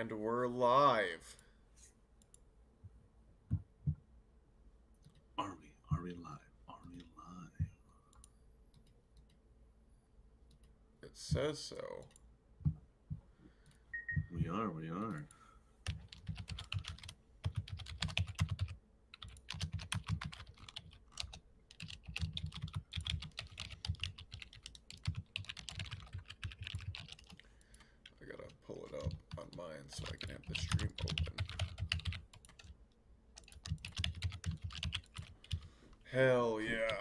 And we're live. Are we? Are we live? Are we live? It says so. We are. We are. I gotta pull it up on mine so I can have the stream open. Hell yeah.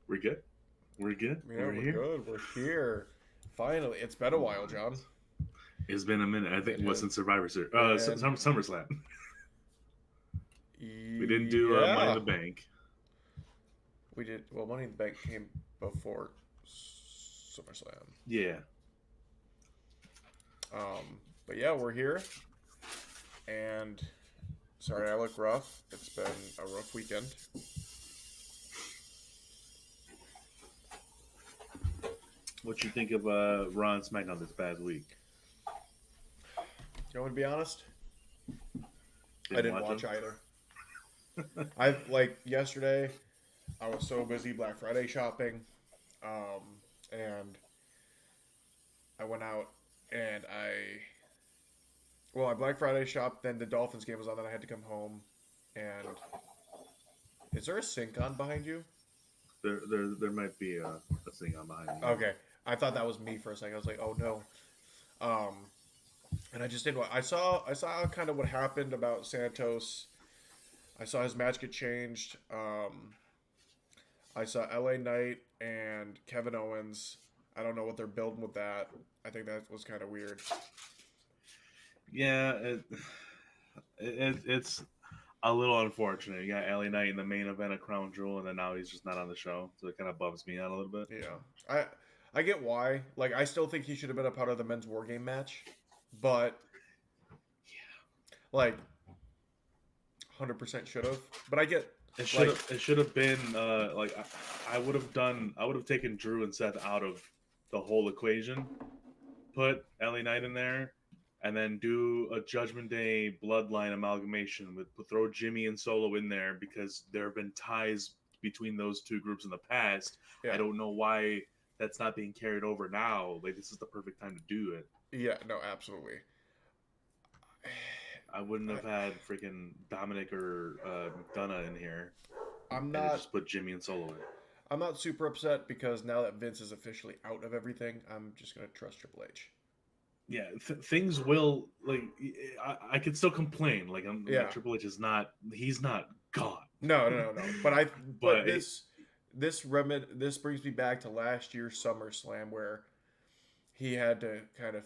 We're good. We're good. Yeah, We're we're here. good. We're here. Finally. It's been a while, John. It's been a minute. I think It it was has in Survivor Series. been. SummerSlam. We didn't do Money in Yeah. the Bank. We did. Well, Money in the Bank came before SummerSlam. Yeah. But yeah, we're here. And sorry I look rough. It's been a rough weekend. What you think of Raw and SmackDown this past week? You want me to be honest? I didn't watch them? either. I like yesterday. I was so busy Black Friday shopping, and I went out and I Black Friday shopped. Then the Dolphins game was on. Then I had to come home. And is there a sync on behind you? There might be a thing on behind me. Okay, I thought that was me for a second. I was like, oh no. Um, and I just did what I saw kind of what happened about Santos. I saw his match get changed. I saw LA Knight and Kevin Owens. I don't know what they're building with that. I think that was kind of weird. Yeah, it's a little unfortunate. You got LA Knight in the main event of Crown Jewel, and then now he's just not on the show, so it kind of bums me out a little bit. Yeah, I get why. Like, I still think he should have been a part of the men's war game match, but like, 100% should have. But I get It should have been like I would have done. I would have taken Drew and Seth out of the whole equation, put LA Knight in there, and then do a Judgment Day Bloodline amalgamation with throw Jimmy and Solo in there because there have been ties between those two groups in the past. yeah, I don't know why that's not being carried over now. Like, this is the perfect time to do it. yeah, no, absolutely. I wouldn't I, have had freaking Dominic or McDonough in here, I'm and not just put Jimmy and Solo in. I'm not super upset because now that Vince is officially out of everything, I'm just gonna trust Triple H. Yeah, things will like. I could still complain. Yeah. Triple H is not. He's not God. No. But But this brings me back to last year's SummerSlam where he had to kind of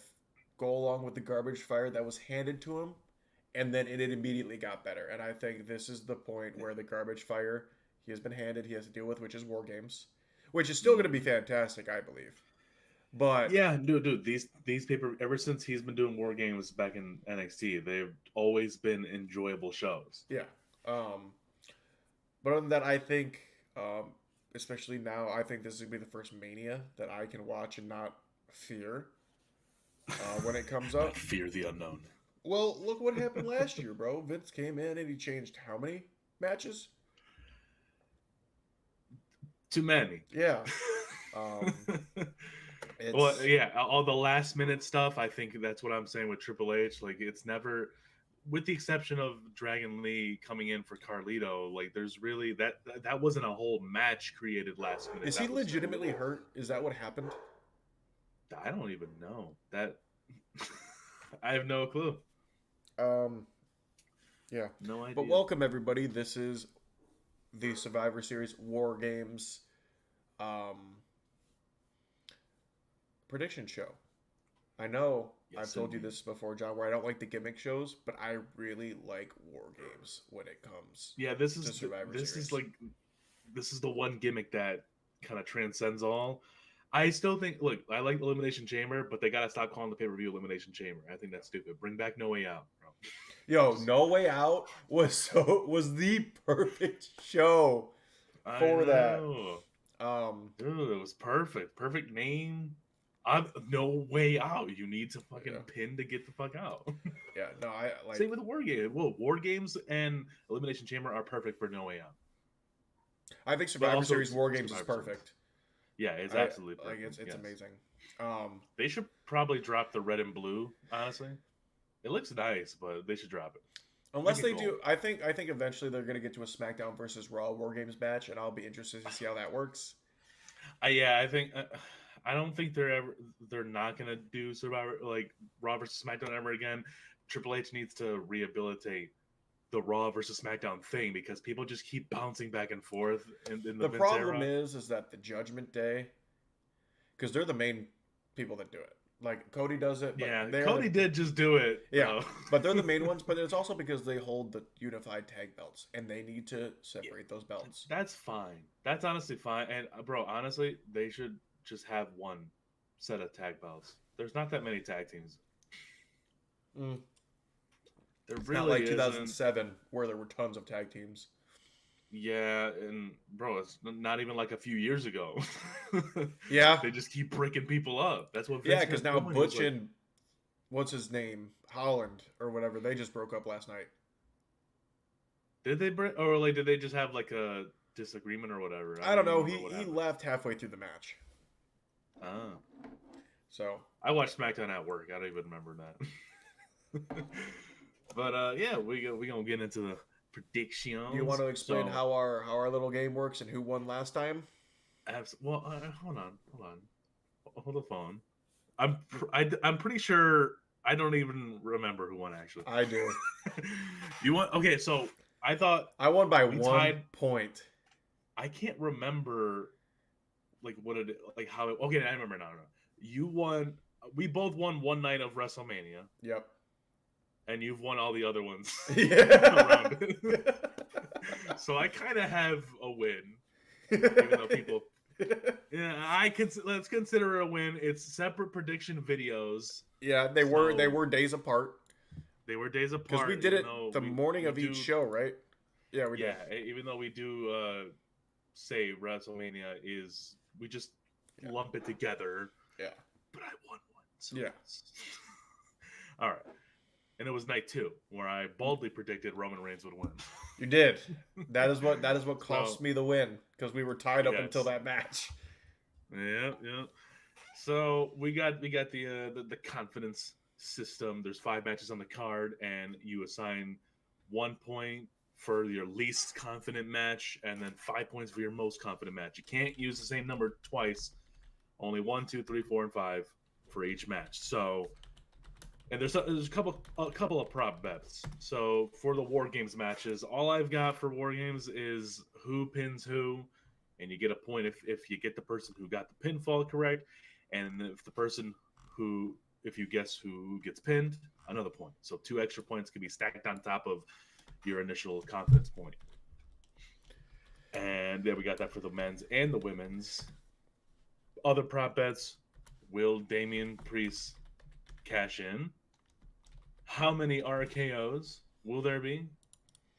go along with the garbage fire that was handed to him, and then it immediately got better. And I think this is the point where the garbage fire he has been handed, he has to deal with, which is War Games, which is still going to be fantastic, I believe. But yeah, dude, these paper ever since he's been doing War Games back in NXT, they've always been enjoyable shows. yeah, but other than that, I think, especially now, I think this is gonna be the first Mania that I can watch and not fear when it comes up. Fear the unknown. Well, look what happened last year, bro. Vince came in and he changed how many matches? Too many. Yeah. Um, Well, yeah, all the last minute stuff. I think that's what I'm saying with Triple H. Like, it's never, with the exception of Dragon Lee coming in for Carlito. Like, there's really that wasn't a whole match created last minute. Is he legitimately hurt? Is that what happened? I don't even know that. I have no clue. Yeah. No idea. But welcome everybody. This is the Survivor Series War Games prediction show. I know I've told you this before, John, where I don't like the gimmick shows, but I really like War Games when it comes. Yeah, this Survivor this Series. is like this is the one gimmick that kind of transcends all. I still think. Look, I like Elimination Chamber, but they gotta stop calling the pay-per-view Elimination Chamber. I think that's stupid. Bring back No Way Out, bro. Yo, Just, No Way Out was the perfect show I for that. know. Um, Dude, it was perfect. Perfect name. I'm No Way Out. You need to yeah, fucking pin to get the fuck out. yeah. No, I like. Same with War Game. Well, War Games and Elimination Chamber are perfect for No Way Out. I think But Survivor also Series War Games is Survivor Series. perfect. Yeah, it's I absolutely like perfect. it's Yes. amazing. They should probably drop the red and blue, honestly. It looks nice, but they should drop it. Unless Make it they gold. do, I think eventually they're gonna get to a SmackDown versus Raw War Games match, and I'll be interested to see how that works. Yeah, I think I don't think they're not gonna do Survivor like Raw versus SmackDown ever again. Triple H needs to rehabilitate the Raw versus SmackDown thing because people just keep bouncing back and forth in the The Vince problem era. is that the Judgment Day, because they're the main people that do it. Like Cody does it, but Yeah, they're Cody the did just do it. yeah, but they're the main ones. But it's also because they hold the unified tag belts, and they need to Yeah, separate those belts. that's fine. That's honestly fine. And bro, honestly, they should just have one set of tag belts. There's not that many tag teams. Mm. There It's not really like isn't. 2007 where there were tons of tag teams. Yeah, and bro, it's not even like a few years ago. Yeah, They just keep breaking people up. That's what yeah, Vince because kept now going. He was Butch like, and what's his name, Holland or whatever, they just broke up last night. did they break, or like, did they just have like a disagreement or whatever? I I don't don't even know. remember He what he happened. left halfway through the match. Ah, So I watched SmackDown at work. I don't even remember that. But yeah, we gonna get into the do you want predictions. to explain So, how our little game works and who won last time? well, hold on, hold the phone. I'm pretty sure I don't even remember who won actually. I do. You want okay? So I thought I won by we 1 point. I can't remember like what it like how it. Okay, I remember now. You won. We both won one night of WrestleMania, Yep. and you've won all the other ones Yeah. around it. So I kind of have a win, even though people. Yeah, let's consider it a win. It's separate prediction videos. Yeah, they So were days apart they were days because apart. we did Even it though the morning we of each do, show, right? Yeah, we did. yeah, even though we do say WrestleMania is we just Yeah. lump it together. Yeah. But I won one. So Yeah. all right. And it was night 2 where I boldly predicted Roman Reigns would win. You did. That is what cost So, me the win because we were tied up until yes. that match. Yeah, yeah. So we got the confidence system. There's 5 matches on the card, and you assign 1 point for your least confident match, and then 5 points for your most confident match. You can't use the same number twice. Only 1, 2, 3, 4, and 5 for each match. So, and there's a couple of prop bets. So for the War Games matches, all I've got for War Games is who pins who, and you get a point if you get the person who got the pinfall correct, and if you guess who gets pinned, another point. So 2 extra points can be stacked on top of your initial confidence point. And then we got that for the men's and the women's. Other prop bets: will Damian Priest cash in? How many RKOs will there be?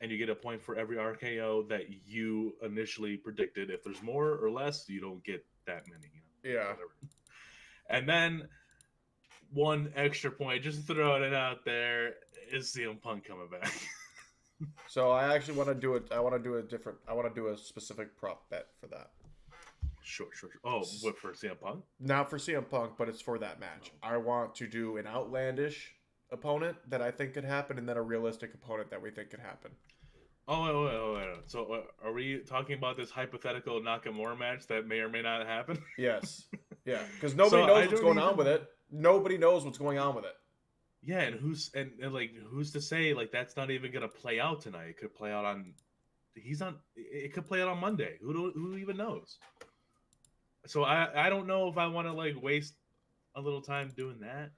And you get a point for every RKO that you initially predicted. If there's more or less, you don't get that many. Yeah. Whatever. And then 1 extra point, just throwing it out there, is CM Punk coming back. So I actually want to do it. I want to do a different. I want to do a specific prop bet for that. Sure. Oh, what, for CM Punk? Not for CM Punk, but it's for that match. I want to do an outlandish opponent that I think could happen, and then a realistic opponent that we think could happen. Oh, wait. So are we talking about this hypothetical Nakamura match that may or may not happen? Yes. Yeah. Because nobody knows what's going on with it. Nobody knows what's going on with it. Yeah, and who's to say like that's not even gonna play out tonight? It could play out on. It could play out on Monday. Who even knows? So I don't know if I want to like waste a little time doing that.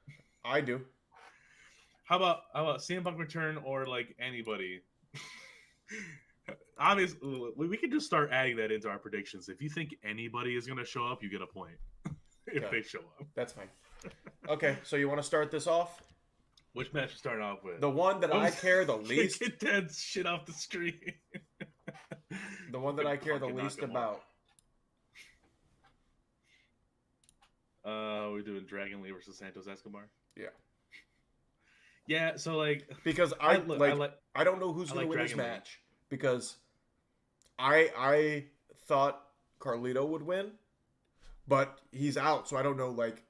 I do. How about CM Punk return or like anybody? Obviously, we can just start adding that into our predictions. If you think anybody is gonna show up, you get a point. if Okay. they show up. That's fine. Okay, so you want to start this off? Which match to start off with? The one that I care the least. Get that shit off the screen. The one that I care the least about. We're doing Dragon Lee versus Santos Escobar. Yeah. Yeah, so like because I don't know who's gonna win this match because I thought Carlito would win, but he's out, so I don't know. Like,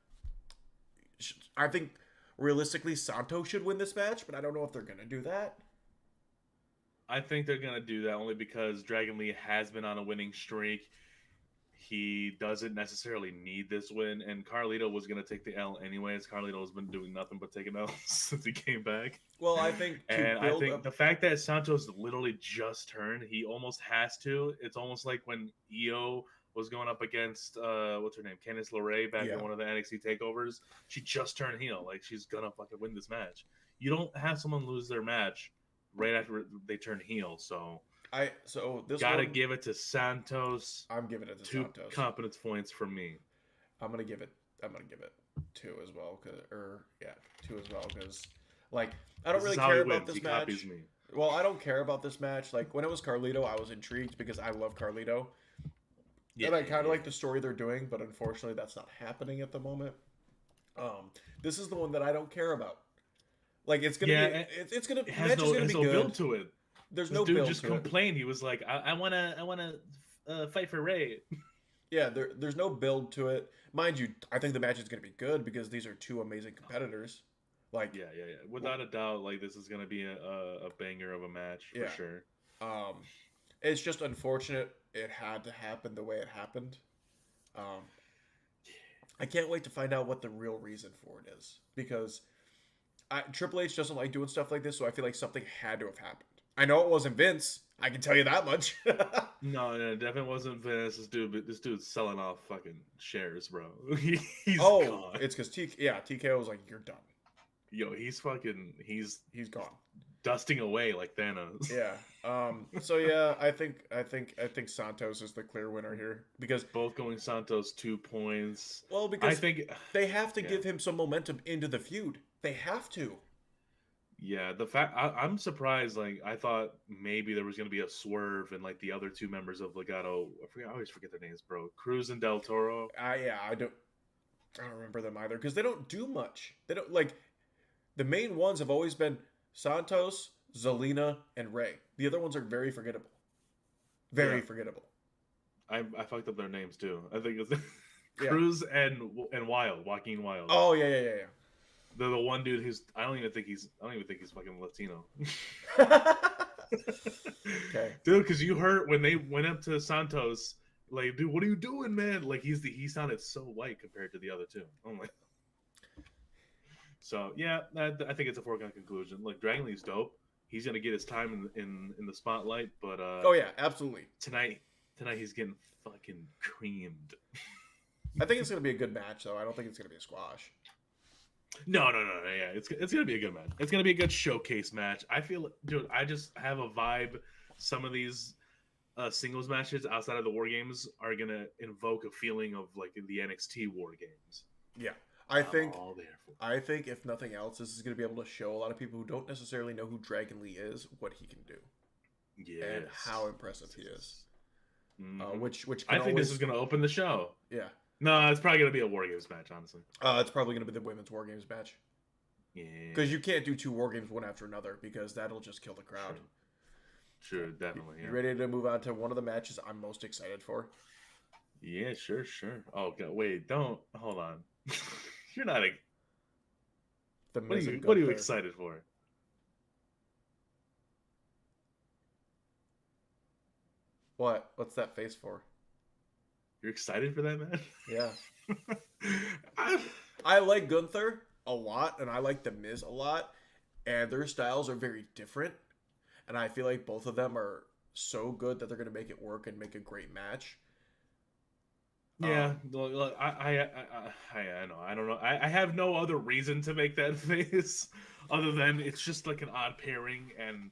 I think realistically Santos should win this match, but I don't know if they're gonna do that. I think they're gonna do that only because Dragon Lee has been on a winning streak. He doesn't necessarily need this win, and Carlito was going to take the L anyways. Carlito's been doing nothing but taking L since he came back. Well, I think the fact that Santos literally just turned, he almost has to. It's almost like when Io was going up against what's her name, Candice LeRae back in one of the NXT takeovers. She just turned heel, like she's gonna fucking win this match. You don't have someone lose their match right after they turn heel, so. This gotta give it to Santos. I'm giving it to Santos. 2 competence points from me. I'm gonna give it 2 as well, because like I don't really care about this match. Copies me. Well, I don't care about this match. Like when it was Carlito, I was intrigued because I love Carlito. Yeah, and I kind of like the story they're doing, but unfortunately, that's not happening at the moment. This is the one that I don't care about. Like it's gonna it's gonna it has no build to it. There's this no dude build just to complained. He was like, "I wanna fight for Ray." Yeah, there's no build to it, mind you. I think the match is gonna be good because these are 2 amazing competitors. Like yeah, without a doubt, like this is gonna be a banger of a match for sure. It's just unfortunate it had to happen the way it happened. I can't wait to find out what the real reason for it is because Triple H doesn't like doing stuff like this, so I feel like something had to have happened. I know it wasn't Vince. I can tell you that much. No, it definitely wasn't Vince. This dude's selling off fucking shares, bro. He's gone. It's because TKO was like, "You're done." Yo, he's gone, dusting away like Thanos. Yeah. So yeah, I think Santos is the clear winner here because both going Santos 2 points. Well, because I think they have to give him some momentum into the feud. They have to. Yeah, the fact I'm surprised. Like I thought maybe there was going to be a swerve and like the other 2 members of Legado. I always forget their names, bro. Cruz and Del Toro. I don't remember them either because they don't do much. They don't like the main ones have always been Santos, Zelina, and Ray. The other ones are very forgettable. Very forgettable. I fucked up their names too. I think it's Cruz and Wild, Joaquin Wild. Oh yeah. The one dude who's I don't even think he's fucking Latino. Okay. Dude, because you heard when they went up to Santos, like, dude, what are you doing, man? Like he sounded so white compared to the other 2. Oh my. So yeah, I think it's a foregone conclusion. Like Dragon Lee's dope. He's gonna get his time in the spotlight, but oh yeah, absolutely. Tonight he's getting fucking creamed. I think it's gonna be a good match, though. I don't think it's gonna be a squash. No. Yeah, it's gonna be a good match. It's gonna be a good showcase match. I feel, dude. I just have a vibe. Some of these singles matches outside of the War Games are gonna invoke a feeling of like the NXT War Games. Yeah, I think if nothing else, this is gonna be able to show a lot of people who don't necessarily know who Dragon Lee is what he can do. Yeah, and how impressive he is. Mm-hmm. Which I think this is gonna open the show. Yeah. No, it's probably going to be a War Games match, honestly. It's probably going to be the women's War Games match. Yeah. Because you can't do 2 War Games one after another because that'll just kill the crowd. Sure, definitely. You ready to move on to one of the matches I'm most excited for? Yeah, sure. Oh, God, wait, don't. Hold on. You're not what are you excited for? What? What's that face for? You're excited for that, man? Yeah. I like Gunther a lot, and I like The Miz a lot, and their styles are very different, and I feel like both of them are so good that they're going to make it work and make a great match. Yeah, look, I know. I don't know. I have no other reason to make that face other than it's just like an odd pairing, and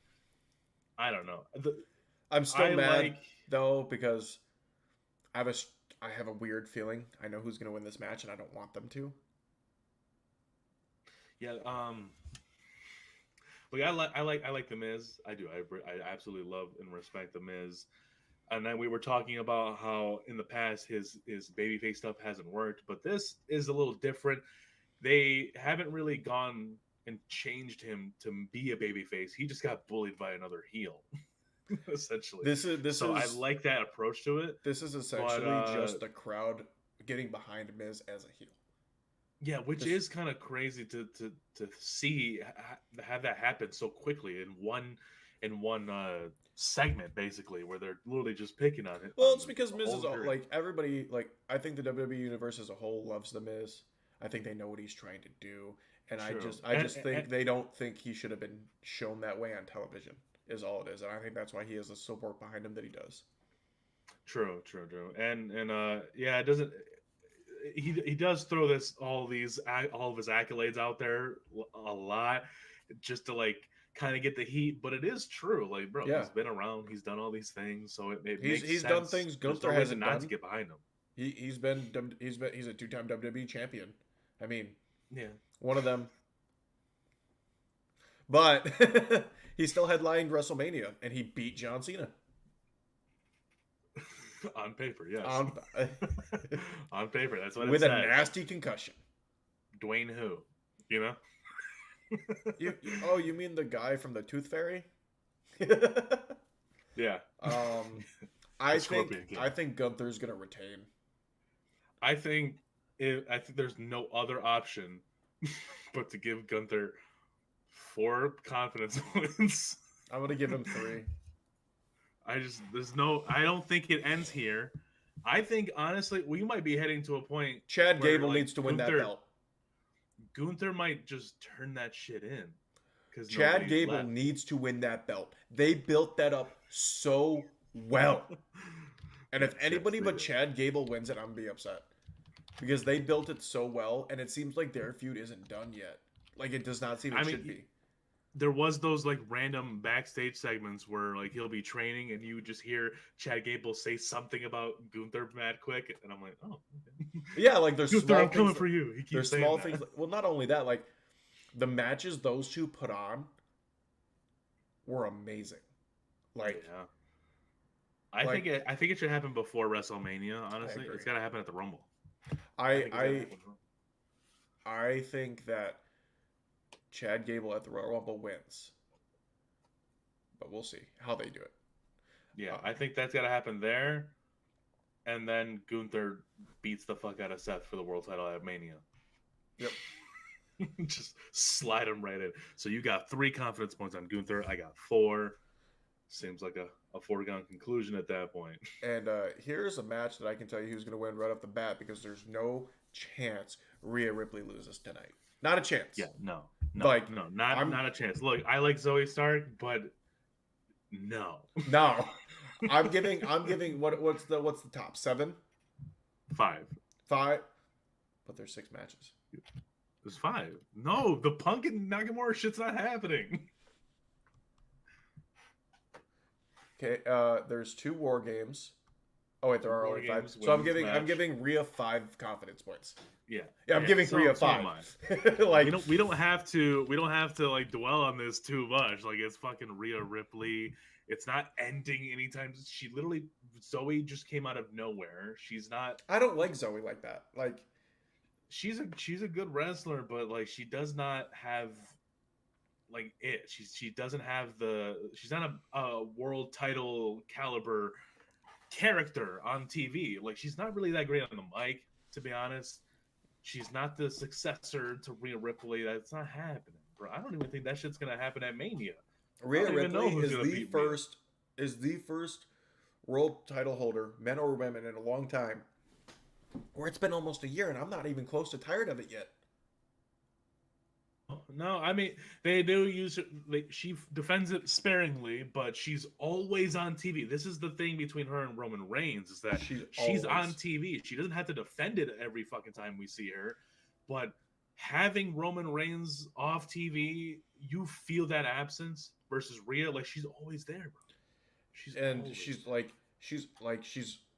I don't know. I'm still mad though because I I have a weird feeling. I know who's going to win this match, and I don't want them to. Yeah. Look, I like the Miz. I do. I absolutely love and respect the Miz. And then we were talking about how in the past his babyface stuff hasn't worked, but this is a little different. They haven't really gone and changed him to be a babyface. He just got bullied by another heel, essentially. This So I is like that approach to it. this is But essentially just the crowd getting behind Miz as a heel. yeah, which This is kind of crazy to see have that happen so quickly in one segment, basically, where they're literally just picking on it. Well, On it's because the Miz whole is all, journey. like everybody like I think the WWE universe as a whole loves the Miz. I think they know what he's trying to do, and True. I just think they don't think he should have been shown that way on television. Is all it is, and I think that's why he has the support behind him that he does. True, true, true. And yeah, it doesn't. He does throw all of his accolades out there a lot, just to like kind of get the heat. But it is true, like bro, Yeah, he's been around, he's done all these things, so it he's makes he's done sense. things There's no Gunther reason hasn't not to done. get behind him. He's a 2-time WWE champion. I mean, Yeah, one of them. But he still headlined WrestleMania and he beat John Cena on paper, yes. on On paper, that's what it with a says. nasty concussion. Dwayne who, you know? Oh, you mean the guy from the Tooth Fairy? Yeah. Scorpion King. I think Gunther's gonna retain. I think there's no other option but to give Gunther 4 confidence points. I'm gonna give him 3. I don't think it ends here. I think honestly we might be heading to a point Chad where, Gable like, needs to win that belt. Gunther might just turn that shit in. Because Chad Gable needs to win that belt. They built that up so well. And if anybody but Chad Gable wins it, I'm gonna be upset. Because they built it so well, and it seems like their feud isn't done yet. Like, it does not seem it should be. There was those like random backstage segments where like he'll be training and you would just hear Chad Gable say something about Gunther mad quick, and I'm like, oh, okay. Yeah, like there's Gunther, small I'm coming things, for you. He keeps there's saying small that. things. Well, not only that, like the matches those two put on were amazing. Like, yeah. I think it should happen before WrestleMania. Honestly, it's got to happen at the Rumble. I think that Chad Gable at the Royal Rumble wins, but we'll see how they do it. Yeah, I think that's got to happen there, and then Gunther beats the fuck out of Seth for the world title at Mania. Yep. Just slide him right in. So you got 3 confidence points on Gunther. I got 4. Seems like a foregone conclusion at that point. And here's a match that I can tell you who's going to win right off the bat because there's no chance Rhea Ripley loses tonight. Not a chance. Yeah, no, like, not a chance. Look, I like Zoe Stark, but no, I'm giving what's the top 7? 5, but there's 6 matches. There's 5. No, the Punk and Nakamura shit's not happening. Okay, there's 2 War Games. Oh wait, there are only 5. So I'm giving Rhea 5 confidence points. Yeah, I'm giving Rhea 5. Like we don't have to like dwell on this too much. Like it's fucking Rhea Ripley. It's not ending anytime. Zoe just came out of nowhere. She's not. I don't like Zoe like that. Like she's a good wrestler, but like she does not have like it. She doesn't have she's not a world title caliber character on TV. Like she's not really that great on the mic, to be honest. She's not the successor to Rhea Ripley. That's not happening, bro. I don't even think that shit's gonna happen at Mania. Rhea Ripley is the first world title holder, men or women, in a long time, where it's been almost a year and I'm not even close to tired of it yet. No, I mean they do use it. She defends it sparingly, but she's always on TV. This is the thing between her and Roman Reigns is that she's on TV. She doesn't have to defend it every fucking time we see her, but having Roman Reigns off TV, you feel that absence. Versus Rhea, like she's always there, bro. She's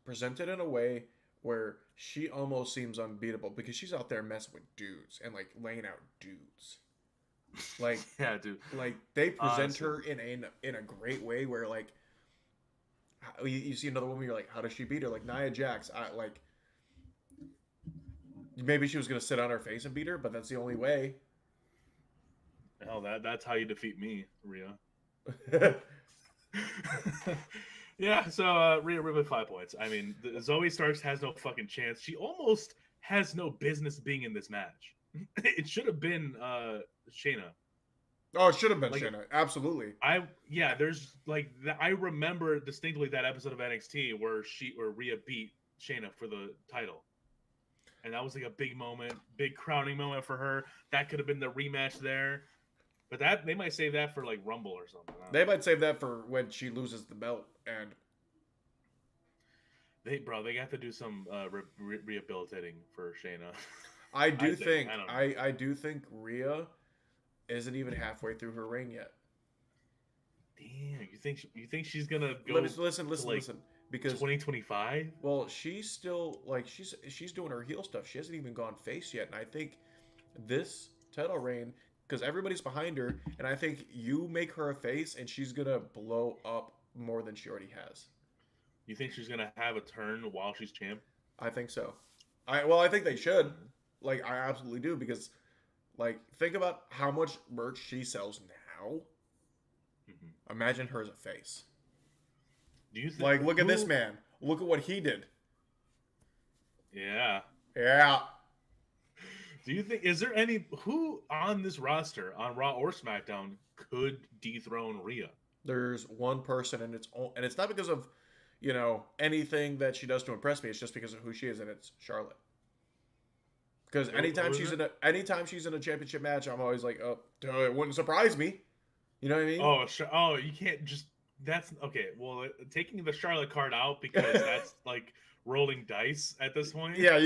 presented in a way where she almost seems unbeatable because she's out there messing with dudes and like laying out dudes. Like Yeah, dude. like they present Honestly. her in a great way where like you see another woman, you're like, how does she beat her? Like Nia Jax, I like maybe she was gonna sit on her face and beat her, but that's the only way. Hell, that's how you defeat me, Rhea. Yeah, so Rhea Ripley 5 points. I mean, Zoe Starks has no fucking chance. She almost has no business being in this match. It should have been Shayna. Oh, it should have been Like Shayna. Absolutely. there's like I remember distinctly that episode of NXT where Rhea beat Shayna for the title. And that was like a big moment, big crowning moment for her. That could have been the rematch there. But that they might save that for like Rumble or something. They might save that for when she loses the belt. And They have to do some rehabilitating for Shayna. I do think. think I don't know. I do think Rhea isn't even halfway through her reign yet. Damn, you think she's gonna go Listen, to like listen. Because 2025? well, she's still like she's doing her heel stuff. She hasn't even gone face yet, and I think this title reign because everybody's behind her, and I think you make her a face, and she's gonna blow up more than she already has. You think she's gonna have a turn while she's champ? I think so. I think they should. Like I absolutely do because like think about how much merch she sells now. Mm-hmm. Imagine her as a face. Do you think Like look at this man. Look at what he did. Yeah. Yeah. Do you think is there any who on this roster on Raw or SmackDown could dethrone Rhea? There's one person and it's not because of anything that she does to impress me. It's just because of who she is, and it's Charlotte. Because anytime she's in a championship match, I'm always like, oh, it wouldn't surprise me. You know what I mean? Oh, you can't just. That's okay. Well, taking the Charlotte card out because that's like rolling dice at this point. Yeah,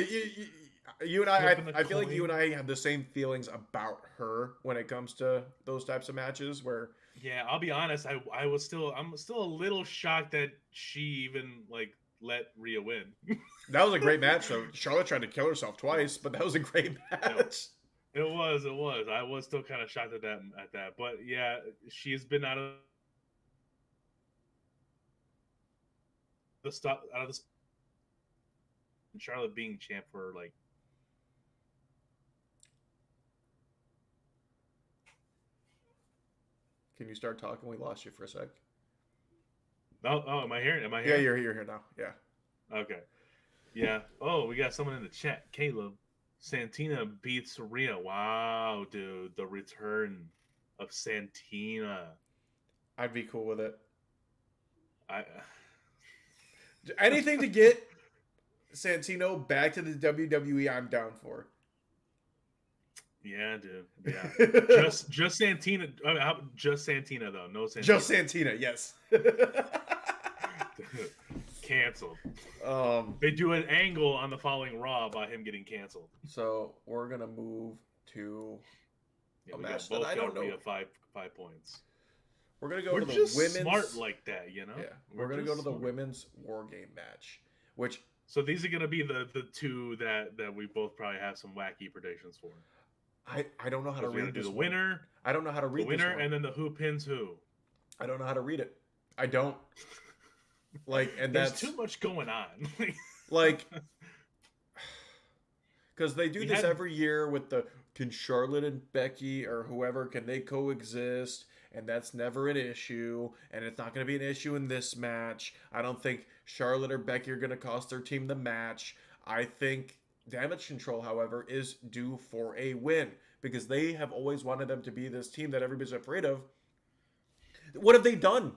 you and I feel like coin. you and I have the same feelings about her when it comes to those types of matches. Where Yeah, I'll be honest. I'm still a little shocked that she even like let Rhea win. that was a great match. So Charlotte tried to kill herself twice, but that was a great match. It was. I was still kind of shocked at that. But yeah, she's been out of the stuff out of the Charlotte being champ for like. Can you start talking? We lost you for a sec. Oh, am I here? Yeah, you're here now. Yeah. Okay. Yeah. Oh, we got someone in the chat. Caleb. Santina beats Rhea. Wow, dude. The return of Santina. I'd be cool with it. I Anything to get Santino back to the WWE, I'm down for. Yeah, dude. Yeah. just Santina. Just Santina though. No Santina. Just Santina, yes. Canceled. They do an angle on the following Raw about him getting canceled. So we're gonna move to a match that I don't know. 5 points. We're gonna go we're to the just women's smart like that, you know. Yeah, we're gonna go to the women's war game match, which. So these are gonna be the two that we both probably have some wacky predictions for. I don't know how to read this. The winner. I don't know how to read the winner, and then the who pins who. I don't know how to read it. I don't. And there's that's too much going on. Because they do this every year with can Charlotte and Becky or whoever, can they coexist? And that's never an issue. And it's not going to be an issue in this match. I don't think Charlotte or Becky are going to cost their team the match. I think Damage Control, however, is due for a win. Because they have always wanted them to be this team that everybody's afraid of. What have they done?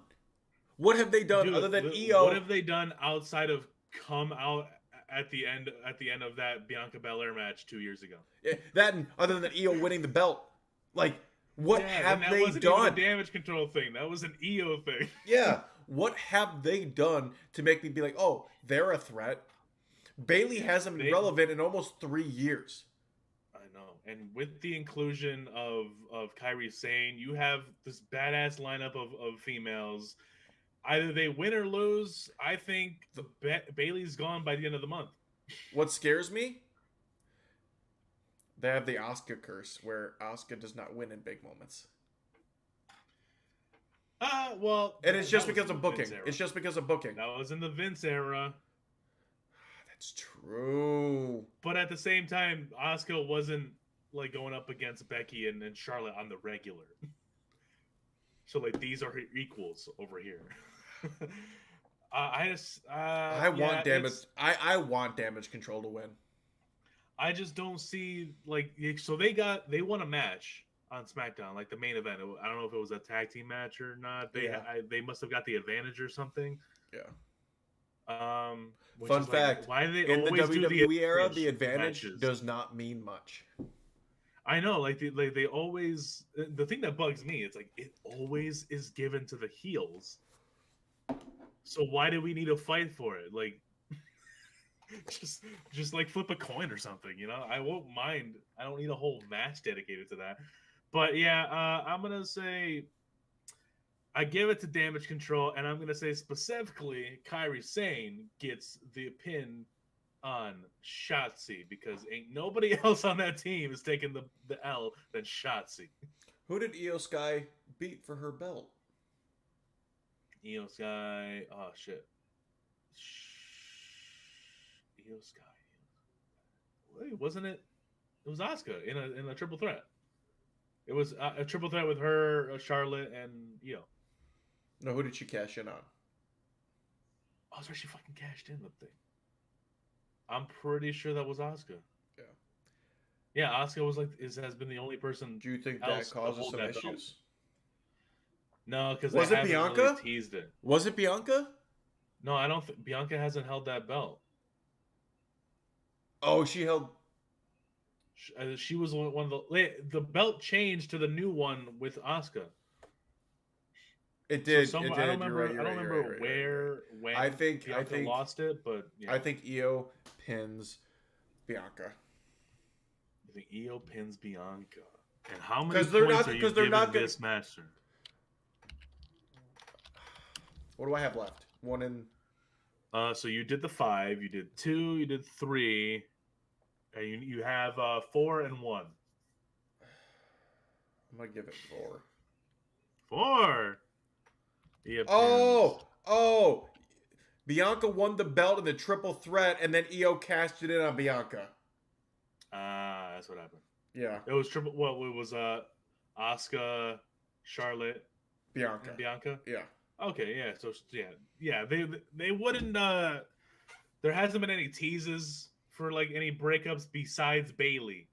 What have they done other than EO? What have they done outside of come out at the end of that Bianca Belair match 2 years ago? Yeah, that and other than EO winning the belt, what have they wasn't done? Even a Damage Control thing. That was an EO thing. Yeah, what have they done to make me be like, oh, they're a threat? Bayley hasn't been relevant in almost 3 years. I know, and with the inclusion of Kairi Sane, you have this badass lineup of females. Either they win or lose. I think Bayley's gone by the end of the month. What scares me? They have the Asuka curse, where Asuka does not win in big moments, Well, and it's just that was because in the of Vince booking. era. It's just because of booking. That was in the Vince era. That's true. But at the same time, Asuka wasn't like going up against Becky and Charlotte on the regular. So like these are her equals over here. I just I yeah, want damage. I want Damage Control to win. I just don't see like so they won a match on SmackDown, like the main event. I don't know if it was a tag team match or not. Yeah. They must have got the advantage or something. Yeah. Which Fun is like, fact: why do they in the always do the WWE era, the advantage matches? does not mean much. I know, like they always. The thing that bugs me, it's like it always is given to the heels. So why do we need to fight for it? Like, just like flip a coin or something, you know? I won't mind. I don't need a whole match dedicated to that. But yeah, I'm gonna say I give it to Damage Control, and I'm gonna say specifically Kairi Sane gets the pin on Shotzi because ain't nobody else on that team is taking the L than Shotzi. Who did Io Sky beat for her belt? Io Sky, oh shit, Io Sky. Wait, wasn't it? It was Asuka in a triple threat. It was a triple threat with her, Charlotte, and Io. No, who did she cash in on? Oh, that's where she fucking cashed in the thing. I'm pretty sure that was Asuka. Yeah. Yeah, Asuka was like has been the only person. Do you think that causes some issues? No, because was it Bianca? Really teased it. Was it Bianca? No, I don't. Bianca hasn't held that belt. Oh, she held. She was one of the belt changed to the new one with Asuka. It did. So it did. I don't remember. Right, I don't remember where when I think Bianca lost it, but yeah. I think Io pins Bianca. I think Io pins Bianca. And how many points are you giving this match? What do I have left? One in. So you did the 5, you did 2, you did 3, and you have 4 and 1. I'm gonna give it 4. 4. Oh! Bianca won the belt in the triple threat, and then Io cashed it in on Bianca. That's what happened. Yeah. It was triple. Well, it was Asuka, Charlotte, Bianca. and Bianca. Yeah. Okay. Yeah. So yeah. They wouldn't. There hasn't been any teases for like any breakups besides Bailey.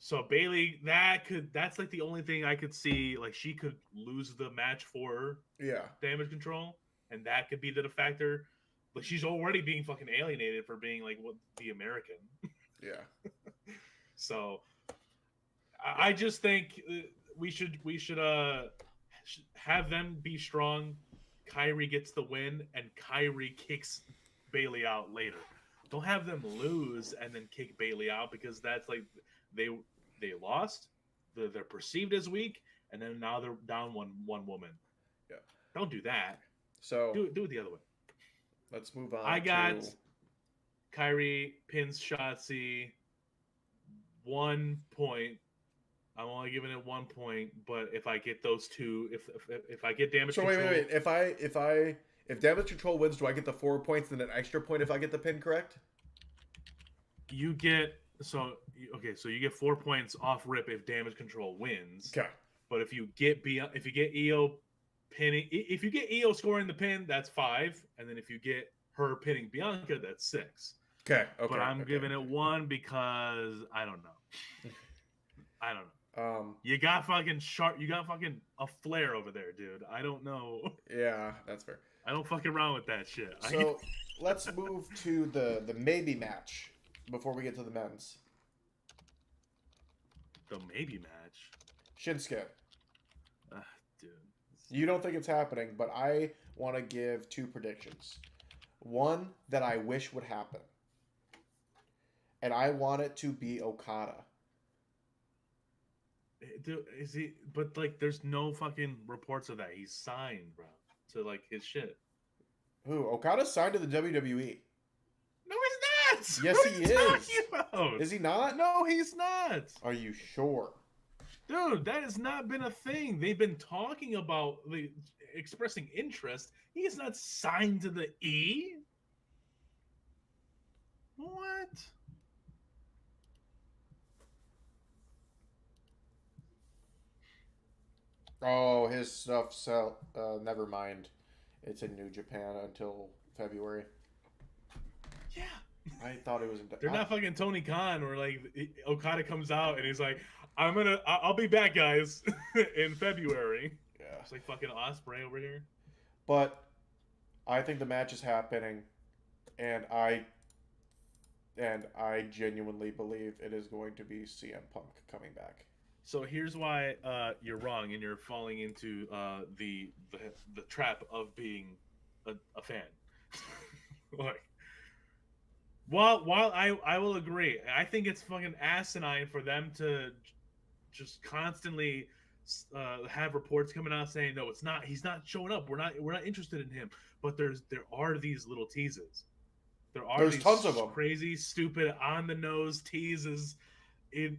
So Bailey, that's like the only thing I could see. Like she could lose the match for Damage Control, and that could be the factor. But she's already being fucking alienated for being like the American. Yeah. So I just think we should have them be strong. Kairi gets the win, and Kairi kicks Bailey out later. Don't have them lose and then kick Bailey out because that's like they lost. They're perceived as weak, and then now they're down one woman. Yeah. Don't do that. So do it the other way. Let's move on. I got Kairi pins Shotzi 1 point. I'm only giving it 1 point, but if I get those two, if I get Damage Control. So wait. If Damage Control wins, do I get the 4 points and an extra point if I get the pin correct? You get so you get 4 points off rip if Damage Control wins. Okay. But if you get Io pinning, if you get Io scoring the pin, that's 5, and then if you get her pinning Bianca, that's 6. Okay. But I'm giving it 1 because I don't know. I don't know. You got fucking a flare over there, dude. I don't know. Yeah, that's fair. I don't fuck around with that shit. So let's move to the maybe match before we get to the men's. The maybe match. Shinsuke. Dude. You don't think it's happening, but I want to give 2 predictions. One that I wish would happen. And I want it to be Okada. Dude, is he? But like, there's no fucking reports of that. He's signed, bro, to like his shit. Who? Okada's signed to the WWE. No, he's Yes, What he are you is. talking about? Is he not? No, he's not. Are you sure? Dude, that has not been a thing. They've been talking about expressing interest. He is not signed to the E. What? Oh, his stuff sell. Never mind. It's in New Japan until February. Yeah. I thought it was in. They're not fucking Tony Khan where like Okada comes out and he's like, I'll be back, guys, in February. Yeah. It's like fucking Osprey over here. But I think the match is happening, and I genuinely believe it is going to be CM Punk coming back. So here's why you're wrong and you're falling into the trap of being a fan. Like, while I will agree, I think it's fucking asinine for them to just constantly have reports coming out saying no, it's not. He's not showing up. We're not interested in him. But there are these little teases. There's these tons of them. crazy, stupid, on the nose teases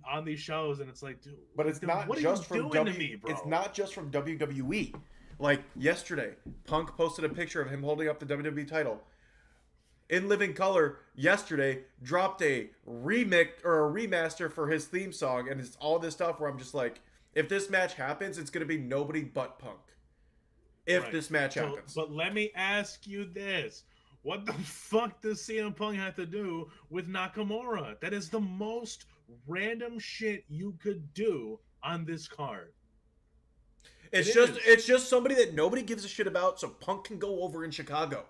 on these shows, and it's like, dude, but it's not just from It's not just from WWE. Like yesterday, Punk posted a picture of him holding up the WWE title. In Living Color, yesterday dropped a remix or a remaster for his theme song, and it's all this stuff where I'm just like, if this match happens, it's gonna be nobody but Punk. If this match happens. But let me ask you this. What the fuck does CM Punk have to do with Nakamura? That is the most random shit you could do on this card. It's just somebody that nobody gives a shit about, so Punk can go over in Chicago.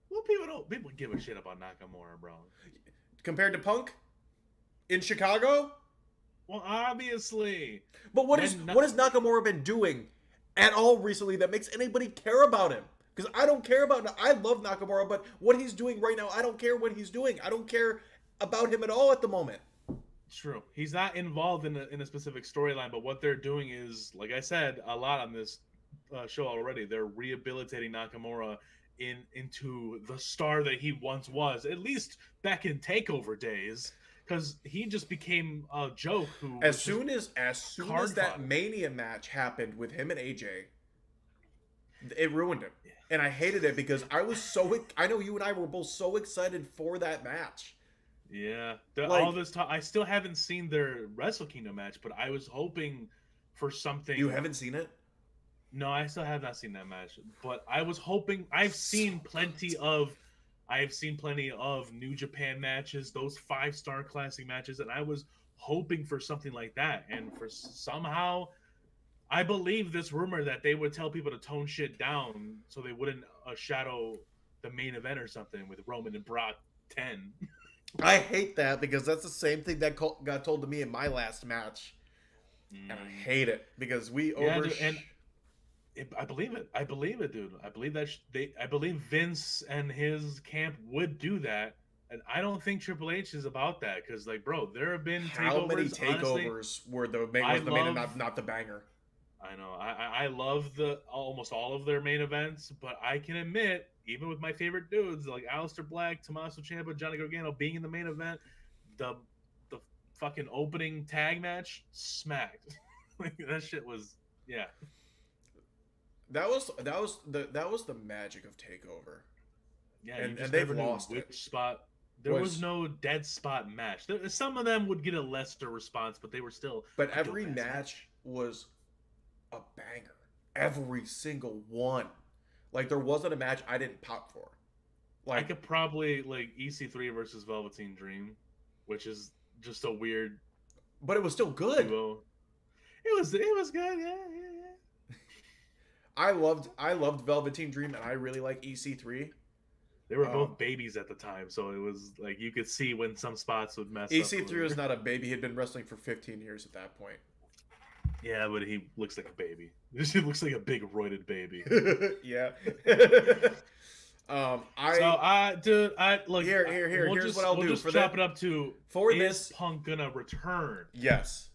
Well, people give a shit about Nakamura, bro. Compared to Punk in Chicago? Well, obviously. But what has Nakamura been doing at all recently that makes anybody care about him? Because I don't care about. I love Nakamura, but what he's doing right now, I don't care what he's doing. I don't care about him at all at the moment. True. He's not involved in a specific storyline, but what they're doing is, like I said a lot on this show already, they're rehabilitating Nakamura into the star that he once was, at least back in TakeOver days, because he just became a joke. As soon as that Mania match happened with him and AJ, it ruined him. And I hated it because I know you and I were both so excited for that match. Yeah. All this time, I still haven't seen their Wrestle Kingdom match, but I was hoping for something. You haven't seen it? No, I still have not seen that match. But I was hoping. I've seen plenty of New Japan matches, those 5-star classic matches, and I was hoping for something like that. And for somehow, I believe this rumor that they would tell people to tone shit down so they wouldn't shadow the main event or something with Roman and Brock 10. I hate that because that's the same thing that got told to me in my last match, and I hate it because I believe it. I believe it, dude. I believe that I believe Vince and his camp would do that, and I don't think Triple H is about that because, like, bro, there have been how many takeovers were the main and not the banger. I know. I love almost all of their main events, but I can admit, even with my favorite dudes like Aleister Black, Tommaso Ciampa, Johnny Gargano being in the main event, the fucking opening tag match smacked. Like, that shit was, yeah. That was the magic of TakeOver. Yeah, and they've lost which spot. There was no dead spot match. Some of them would get a lesser response, but they were still. But every match was a banger. Every single one. Like, there wasn't a match I didn't pop for. Like, I could probably like EC3 versus Velveteen Dream, which is just a weird. But it was still good. Duo. It was good. Yeah. I loved Velveteen Dream, and I really like EC3. They were both babies at the time, so it was like you could see when some spots would mess up. EC3 was not a baby. He had been wrestling for 15 years at that point. Yeah, but he looks like a baby. He looks like a big roided baby. Yeah. Look. Here. Here's what I'll do. We'll just chop it up to is Punk gonna return? Yes.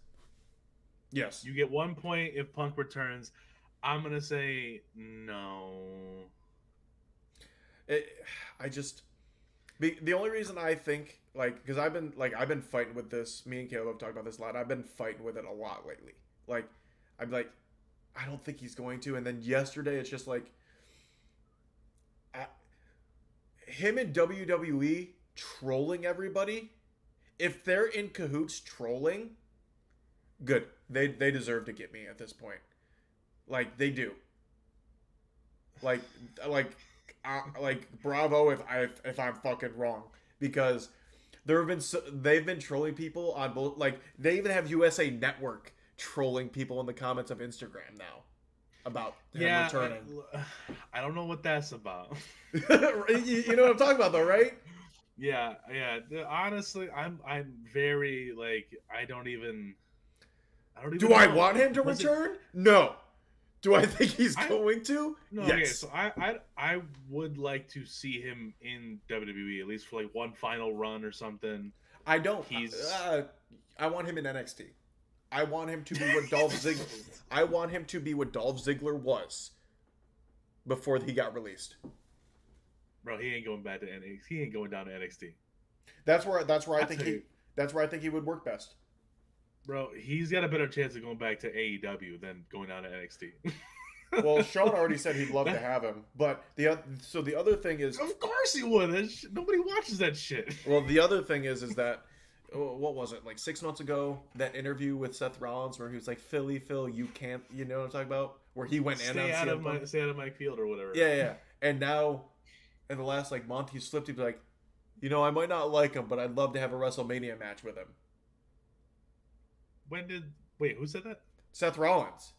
You get 1 point if Punk returns. I'm gonna say no. The only reason I think like because I've been fighting with this. Me and Caleb have talked about this a lot. I've been fighting with it a lot lately. Like I'm like I don't think he's going to. And then yesterday it's just like I, him and WWE trolling everybody. If they're in cahoots trolling, good. They deserve to get me at this point. Like they do. Like like like bravo if I'm fucking wrong because they've been trolling people on both like they even have USA Network trolling people in the comments of Instagram now about him returning. I don't know what that's about. You know what I'm talking about though, right? Yeah, yeah. Honestly, I'm very like I don't Do even I know. want him to Was it return? No. Do I think he's I going to? no, okay, Yes. so I would like to see him in WWE at least for like one final run or something. I don't. He's I want him in NXT. I want him to be what Dolph Ziggler. I want him to be what Dolph Ziggler was before he got released. bro, he ain't going back to NXT. He ain't going down to NXT. That's where I think tell he you, that's where I think he would work best. bro, he's got a better chance of going back to AEW than going down to NXT. Well, Sean already said he'd love to have him, but the other thing is, Of course he would. Nobody watches that shit. well, the other thing is that what was it like 6 months ago that interview with Seth Rollins where he was like Phil, you can't, you know what I'm talking about, where he went in on CM Punk. Stay out of my field or whatever. Yeah. And now in the last like month, he's flipped. He's like, I might not like him, but I'd love to have a WrestleMania match with him. Wait, who said that? Seth Rollins.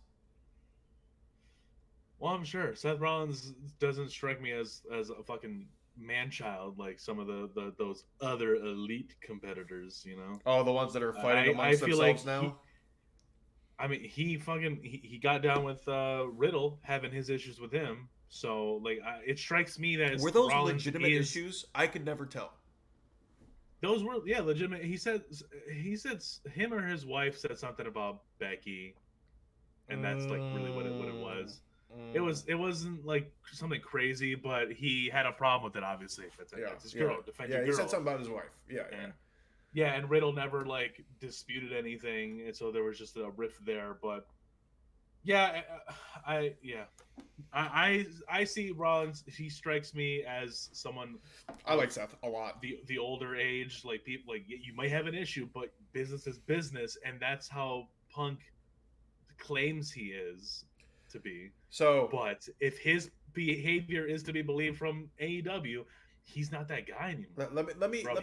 Well, I'm sure Seth Rollins doesn't strike me as a fucking man child like some of those other elite competitors, you know. Oh, the ones that are fighting amongst themselves now. He got down with Riddle having his issues with him. So like, it strikes me that Were those Rollins legitimate issues? I could never tell. Those were legitimate. He said him or his wife said something about Becky, and that's like really what it was. It wasn't like something crazy, but he had a problem with it. Obviously, that's his girl. Defend your girl. He said something about his wife. And Riddle never like disputed anything, and so there was just a rift there. But I see Rollins. He strikes me as someone. I like Seth a lot. The older age, like people, like you might have an issue, but business is business, and that's how Punk claims he is to be. So, but if his behavior is to be believed from AEW, he's not that guy anymore.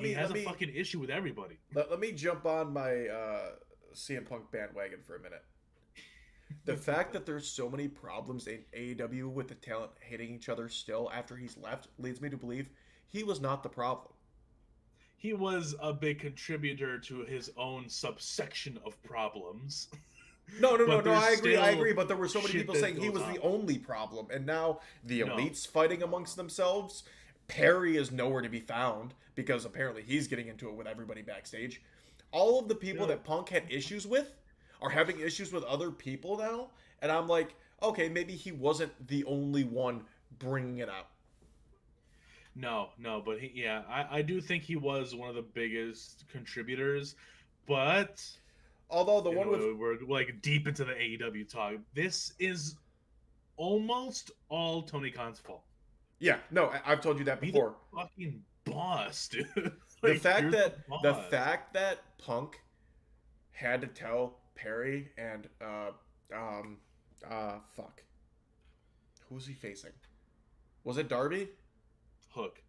He has a fucking issue with everybody. Let me jump on my CM Punk bandwagon for a minute. The fact that there's so many problems in AEW with the talent hitting each other still after he's left leads me to believe he was not the problem. He was a big contributor to his own subsection of problems. No, I agree. But there were so many people saying he was the only problem, and now the elites fighting amongst themselves. Perry is nowhere to be found because apparently he's getting into it with everybody backstage. All of the people that Punk had issues with are having issues with other people now, and I'm like, okay, maybe he wasn't the only one bringing it up. No, but I do think he was one of the biggest contributors, but. Although we're like deep into the AEW talk, this is almost all Tony Khan's fault. Yeah, no, I've told you that before. Be the fucking boss, dude. The fact that Punk had to tell Perry and fuck, who was he facing? Was it Darby? Hook.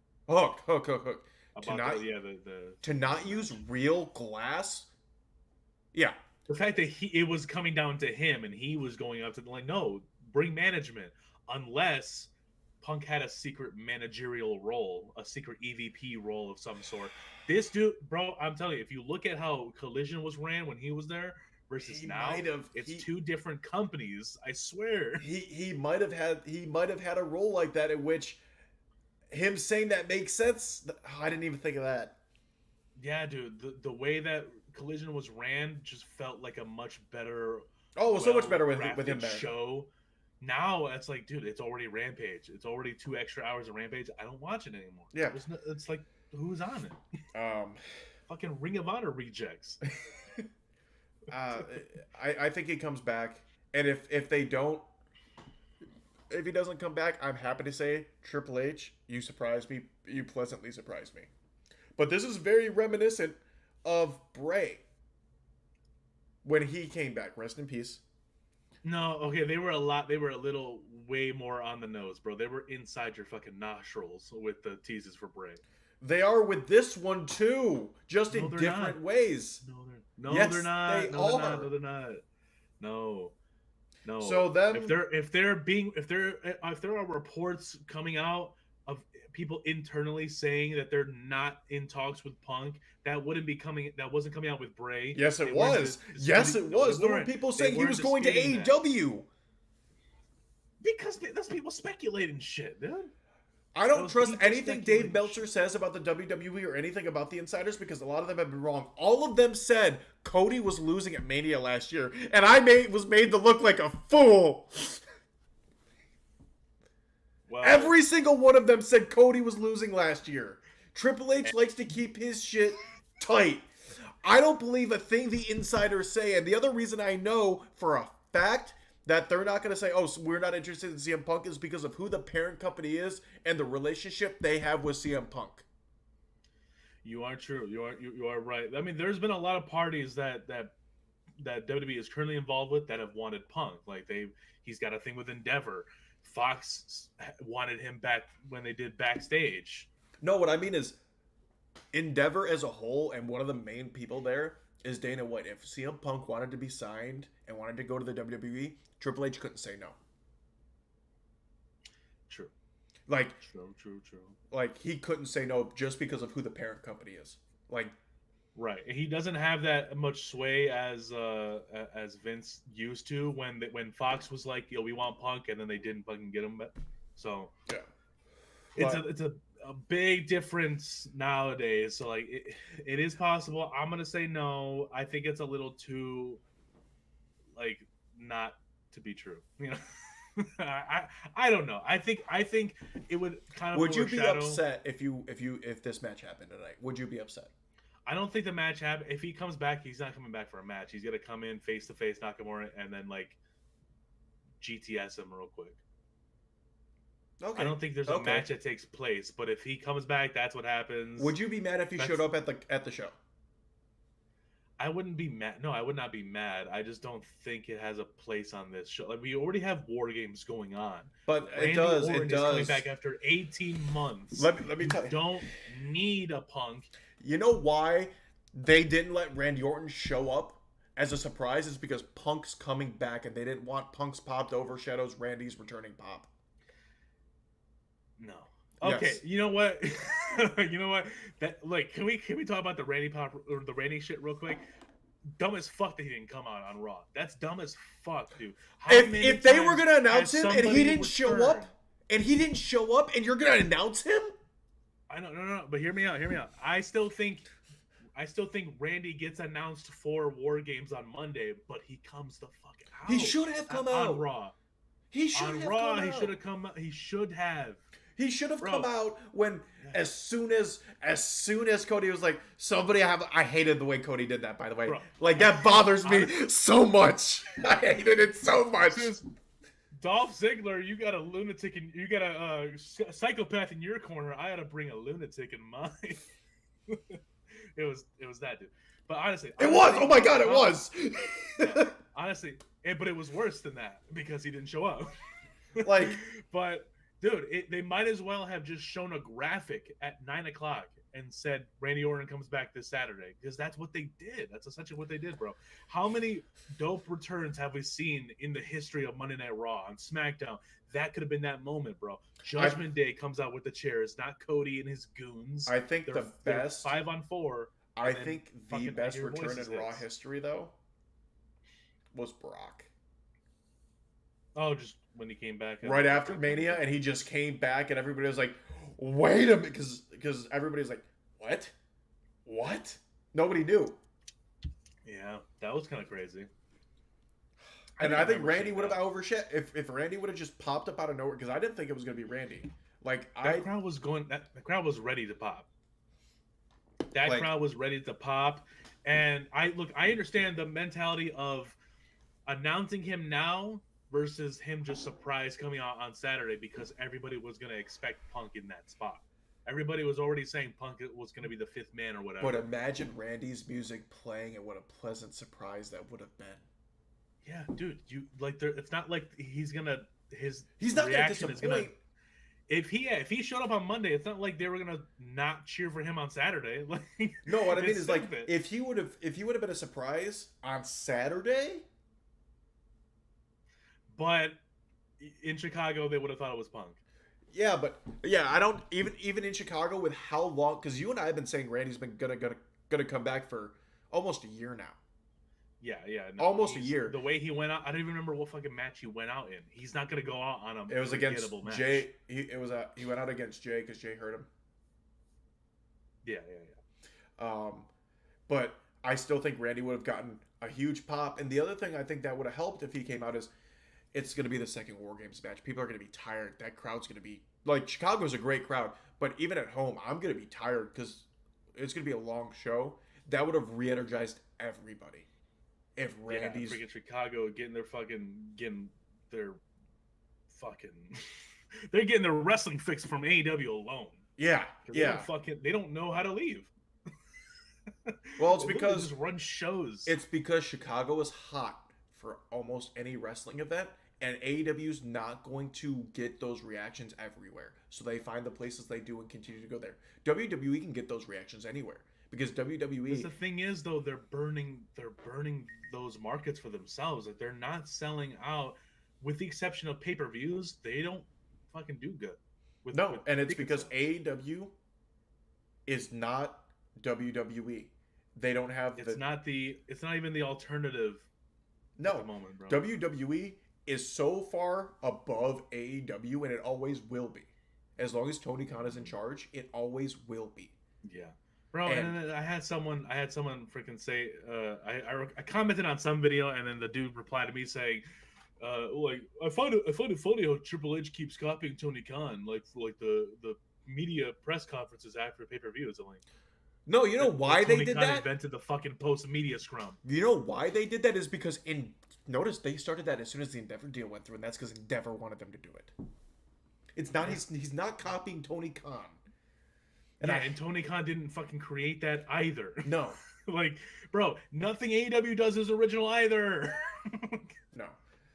To not use real glass. Yeah. The fact that it was coming down to him and he was going up to the line, no, bring management. Unless Punk had a secret managerial role, a secret EVP role of some sort. This dude, bro, I'm telling you, if you look at how Collision was ran when he was there versus now, it's two different companies. I swear. He might have had a role like that in which him saying that makes sense. I didn't even think of that. Yeah, dude, the way that Collision was ran just felt like a much better. Oh, so much better with him there. Show. Now it's like, dude, it's already Rampage. It's already 2 extra hours of Rampage. I don't watch it anymore. Yeah, it's like Who's on it? Um, Fucking Ring of Honor rejects. uh, I think he comes back, and if they don't, if he doesn't come back, I'm happy to say Triple H, you surprised me. You pleasantly surprised me. But this is very reminiscent of Bray when he came back. Rest in peace. No, okay, they were a little way more on the nose, bro. They were inside your fucking nostrils with the teases for Bray. They are with this one too, just No, in they're different not. ways. No, Yes, they're not. they No, they're are. not. No, they're not. No, no. So them, If there are reports coming out of people internally saying that they're not in talks with Punk, that wasn't coming out with Bray. yes, it They weren't was. Yes, it was. they There were weren't. people They saying he weren't was going to disputing that. AEW. Because that's people speculating shit, dude. I don't Those trust people anything speculating Dave Meltzer says about the WWE or anything about the insiders because a lot of them have been wrong. All of them said Cody was losing at Mania last year, and was made to look like a fool. Well, Every single one of them said Cody was losing last year. Triple H likes to keep his shit tight. I don't believe a thing the insiders say, and the other reason I know for a fact that they're not going to say, oh, so we're not interested in CM Punk is because of who the parent company is and the relationship they have with CM Punk. you are true. You are right. I mean, there's been a lot of parties that WWE is currently involved with that have wanted Punk. Like he's got a thing with Endeavor. Fox wanted him back when they did Backstage. No, what I mean is Endeavor as a whole, and one of the main people there is Dana White. If CM Punk wanted to be signed and wanted to go to the WWE, Triple H couldn't say no. True. Like, True. like he couldn't say no just because of who the parent company is. Like, Right. He doesn't have that much sway as Vince used to when Fox was like, "Yo, we want Punk," and then they didn't fucking get him. So yeah, it's a big difference nowadays. So like it is possible. I'm gonna say no. I think it's a little too like not to be true. You know, I don't know. I think it would kind of would you be overshadow. upset if this match happened tonight? Would you be upset? I don't think the match happened. If he comes back, he's not coming back for a match. He's gonna come in face to face Nakamura and then like GTS him real quick. Okay. I don't think there's a match that takes place, but if he comes back, that's what happens. Would you be mad if he showed up at the show? I wouldn't be mad. No, I would not be mad. I just don't think it has a place on this show. Like we already have War Games going on. But Randy it does. Orton It is does. coming back after 18 months. Let me tell you. Don't need a Punk. You know why they didn't let Randy Orton show up as a surprise? Is because Punk's coming back, and they didn't want Punk's pop to overshadow Randy's returning pop. No. Okay, Yes. you know what? You know what? That like, can we talk about the Randy pop or the Randy shit real quick? Dumb as fuck that he didn't come out on Raw. That's dumb as fuck, dude. If they were gonna announce him and he didn't show return? up, and you're gonna announce him? I know, no. But hear me out. I still think Randy gets announced for War Games on Monday, but he comes the fuck out. He should have come out on Raw. He should On have Raw, come he out. should have come out. He should have. He should have Bro. come out when as soon as Cody was like, somebody I hated the way Cody did that, by the way. Bro. Like that bothers me so much. I hated it so much. Dolph Ziggler, you got a lunatic and you got a psychopath in your corner. I had to bring a lunatic in mine. it was that dude. But honestly, It was. Oh my god, it was. honestly, but it was worse than that because he didn't show up. Like, but dude, they might as well have just shown a graphic at 9:00 and said Randy Orton comes back this Saturday because that's what they did. That's essentially what they did, bro. How many dope returns have we seen in the history of Monday Night Raw and SmackDown? That could have been that moment, bro. Judgment Day comes out with the chairs, not Cody and his goons. I think They're the best 5-on-4. I think the fucking best hear return voices in Raw hits. history though was Brock. Oh, just when he came back Right after Mania, and he just came back, and everybody was like, "Wait a minute," because everybody's like, "What? Nobody knew." Yeah, that was kind of crazy. And I think Randy would have overshot if Randy would have just popped up out of nowhere, because I didn't think it was going to be Randy. Like The crowd was ready to pop. That Like, crowd was ready to pop. And I understand the mentality of announcing him now versus him just surprise coming out on Saturday because everybody was going to expect Punk in that spot. Everybody was already saying Punk was going to be the fifth man or but whatever. imagine Randy's music playing, and what a pleasant surprise that would have been. Yeah, dude, you like there. It's not like he's gonna his He's not gonna reaction is gonna. disappoint. If he showed up on Monday, it's not like they were gonna not cheer for him on Saturday. Like No, what I mean it's is like stupid. if he would have been a surprise on Saturday. But in Chicago, they would have thought it was Punk. Yeah, but yeah, I don't even in Chicago with how long, because you and I have been saying Randy's been gonna come back for almost a year now. Yeah, yeah, no, Almost a year. The way he went out, I don't even remember what fucking match he went out in. He's not gonna go out on a It was against forgettable match. Jay. He went out against Jay because Jay hurt him. Yeah, yeah, But I still think Randy would have gotten a huge pop. And the other thing I think that would have helped if he came out is it's going to be the second War Games match. People are going to be tired. That crowd's going to be like Chicago's a great crowd, but even at home, I'm going to be tired because it's going to be a long show. That would have re-energized everybody. If Randy's freaking Chicago getting their they're getting their wrestling fix from AEW alone. yeah, yeah, They don't know how to leave. well, it's They because just run shows. it's because Chicago is hot for almost any wrestling event, and AEW's not going to get those reactions everywhere. So they find the places they do and continue to go there. WWE can get those reactions anywhere because WWE. Because the thing is, though, they're burning those markets for themselves. That they're not selling out, with the exception of pay-per-views. They don't fucking do good. And it's because AEW is not WWE. They don't have. It's not even the alternative. No, at the moment, bro. WWE is so far above AEW, and it always will be. As long as Tony Khan is in charge, it always will be. Yeah, bro. And then I had someone freaking say, I commented on some video, and then the dude replied to me saying, like I find it funny how Triple H keeps copying Tony Khan, like the media press conferences after pay-per-views. I'm like, no, you know why they did that? Invented the fucking post-media scrum. You know why they did that is because notice they started that as soon as the Endeavor deal went through, and that's because Endeavor wanted them to do it. It's not he's not copying Tony Khan. And Tony Khan didn't fucking create that either. No. Like, bro, nothing AEW does is original either. No.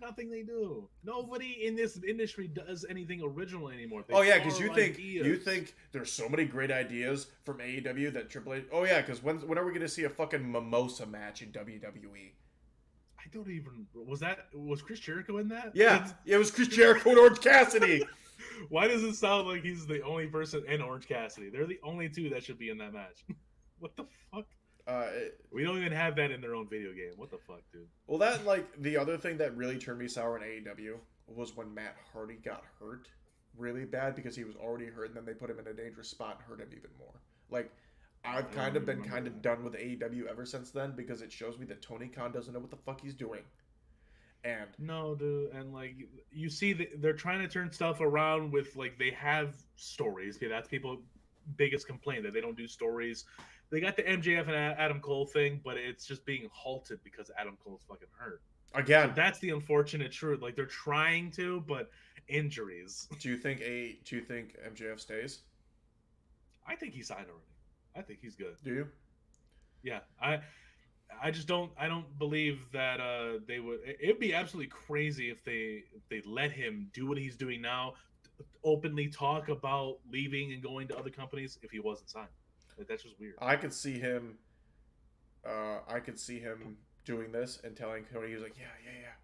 Nothing they do. Nobody in this industry does anything original anymore. Because you think there's so many great ideas from AEW that Triple H. Oh yeah, because when are we going to see a fucking mimosa match in WWE? I don't even. Was Chris Jericho in that? Yeah, it was Chris Jericho and Orange Cassidy. Why does it sound like he's the only person in Orange Cassidy? They're the only two that should be in that match. What the fuck? We don't even have that in their own video game. What the fuck, dude? Well, that the other thing that really turned me sour in AEW was when Matt Hardy got hurt really bad because he was already hurt, and then they put him in a dangerous spot and hurt him even more. Like, I've kind of been done with AEW ever since then because it shows me that Tony Khan doesn't know what the fuck he's doing. And no, dude, and like you see, they're trying to turn stuff around with they have stories. Yeah, that's people's biggest complaint that they don't do stories. They got the MJF and Adam Cole thing, but it's just being halted because Adam Cole's fucking hurt. Again, so that's the unfortunate truth. Like they're trying to, but injuries. Do you think MJF stays? I think he's signed already. I think he's good. Do you? Yeah, I just don't. I don't believe that they would. It'd be absolutely crazy if they let him do what he's doing now, openly talk about leaving and going to other companies if he wasn't signed. That's just weird. I could see him doing this and telling Cody, he was like,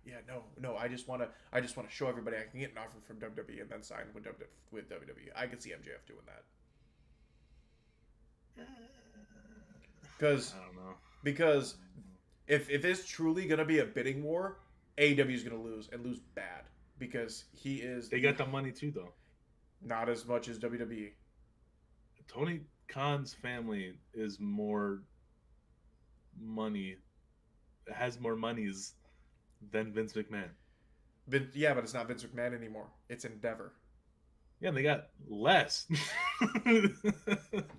yeah, no. I just want to show everybody I can get an offer from WWE and then sign with WWE. I could see MJF doing that. Because I don't know. Because if it's truly gonna be a bidding war, AEW is gonna lose and lose bad because he is. They got the money too, though. Not as much as WWE. Tony Khan's family is more money, has more monies than Vince McMahon. Yeah, but it's not Vince McMahon anymore. It's Endeavor. Yeah, they got less.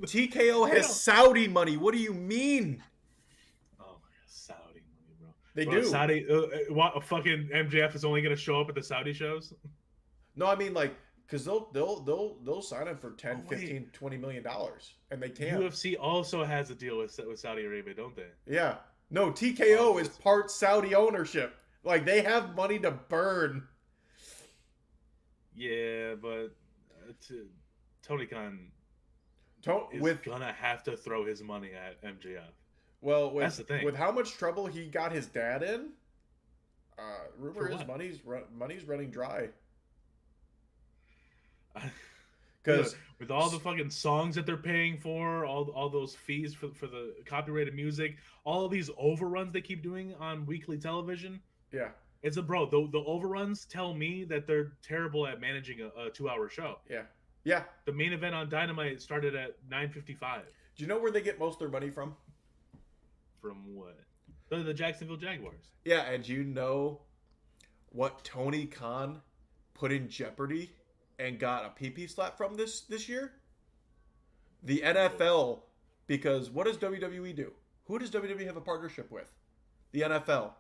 TKO They has don't. Saudi money. What do you mean? Oh my god, Saudi money, bro. They Bro, do. Saudi. What fucking MJF is only gonna show up at the Saudi shows? No, I mean like because they'll sign him for Oh 10, wait, 15, $20 million, and they can. UFC also has a deal with Saudi Arabia, don't they? Yeah. No, Oh, TKO is part Saudi ownership. Like they have money to burn. yeah, but Tony Khan is With gonna have to throw his money at MJF. well, That's the thing. with how much trouble he got his dad in, For rumor is what? money's running dry. Dude, Because with all the fucking songs that they're paying for, all those fees for the copyrighted music, all of these overruns they keep doing on weekly television, yeah, it's a bro. The overruns tell me that they're terrible at managing a 2 hour show. yeah, yeah. The main event on Dynamite started at 9:55. Do you know where they get most of their money from? From what? The Jacksonville Jaguars. Yeah, and you know what Tony Khan put in jeopardy and got a PP slap from this year? The NFL, because what does WWE do? Who does WWE have a partnership with? The NFL.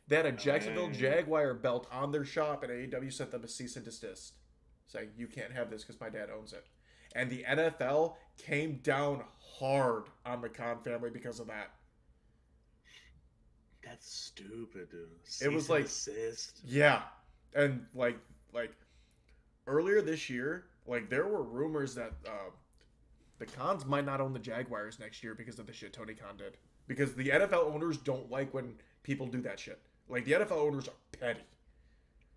They had a Jacksonville Jaguar belt on their shop, and AEW sent them a cease and desist, saying you can't have this because my dad owns it. And the NFL came down hard on the Khan family because of that. That's stupid, dude. It was like desist. Yeah, and like earlier this year, like there were rumors that the Khans might not own the Jaguars next year because of the shit Tony Khan did. Because the NFL owners don't like when people do that shit. Like the NFL owners are petty.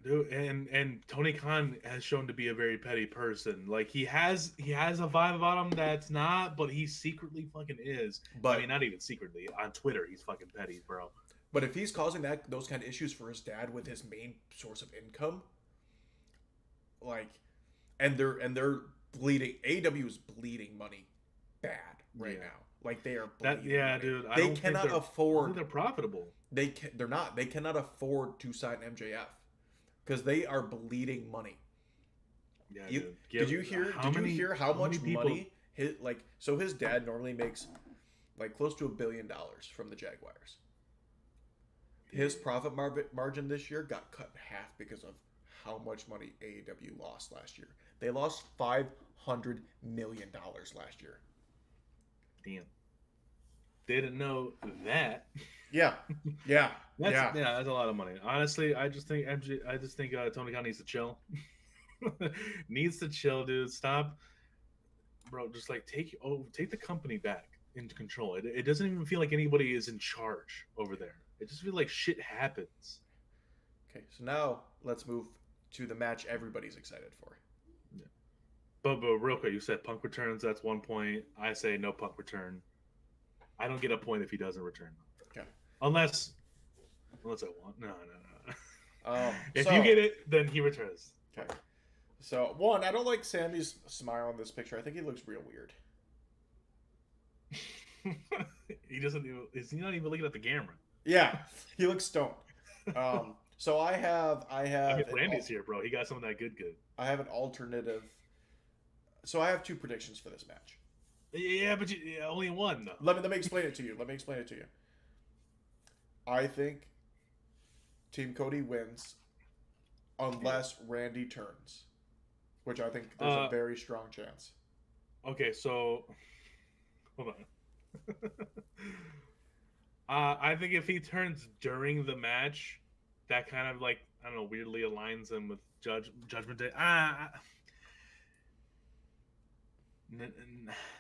Dude, and Tony Khan has shown to be a very petty person. Like he has a vibe about him that's not, but he secretly fucking is. But I mean, not even secretly. On Twitter, he's fucking petty, bro. But if he's causing those kind of issues for his dad with his main source of income, like, and they're bleeding. AEW is bleeding money bad right now. Like they are bleeding. Money. Dude. They cannot afford. They're profitable. They're not. They cannot afford to sign MJF because they are bleeding money. Yeah, did you hear how much money his dad normally makes like close to $1 billion from the Jaguars. His profit margin this year got cut in half because of how much money AEW lost last year. They lost $500 million last year. Damn. Didn't know that. Yeah. That's a lot of money. Honestly, I just think Tony Khan needs to chill. Needs to chill, dude. Stop, bro. Just like take the company back into control. It doesn't even feel like anybody is in charge over there. It just feels like shit happens. Okay, so now let's move to the match everybody's excited for. Yeah. But real quick, you said Punk returns. That's 1 point. I say no Punk return. I don't get a point if he doesn't return. Okay. Unless I want. No. If so, you get it, then he returns. Okay. So one, I don't like Sammy's smile in this picture. I think he looks real weird. He doesn't even. Is he not even looking at the camera? Yeah, he looks stoned. So I have. Randy's here, bro. He got some of that good. I have an alternative. So I have two predictions for this match. Yeah, but only one though. Let me explain it to you. I think Team Cody wins unless Randy turns, which I think there's a very strong chance. Okay, so hold on. I think if he turns during the match, that kind of like I don't know, weirdly aligns him with Judgment Day.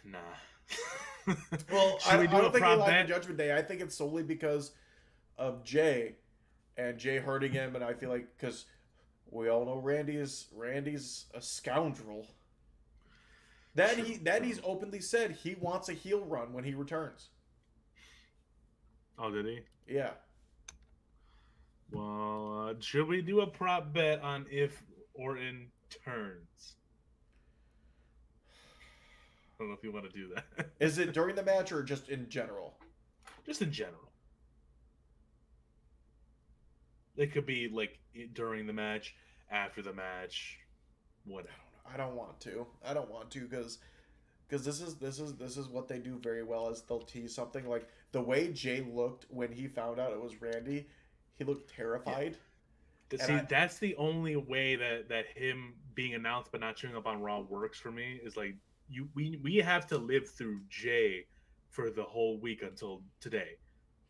Nah. Well, I don't think he liked Judgment Day. I think it's solely because of Jay and Jay hurting him, and I feel like because we all know Randy's a scoundrel. He's openly said he wants a heel run when he returns. Oh, did he? Yeah. Well, should we do a prop bet on if Orton turns? I don't know if you want to do that. Is it during the match or just in general? Just in general. It could be like during the match, after the match, whatever. I don't want to. I don't want to because this is what they do very well is they'll tease something like the way Jay looked when he found out it was Randy. He looked Yeah. terrified, and See, that's the only way that him being announced but not showing up on Raw works for me. Is like we have to live through Jay for the whole week until today.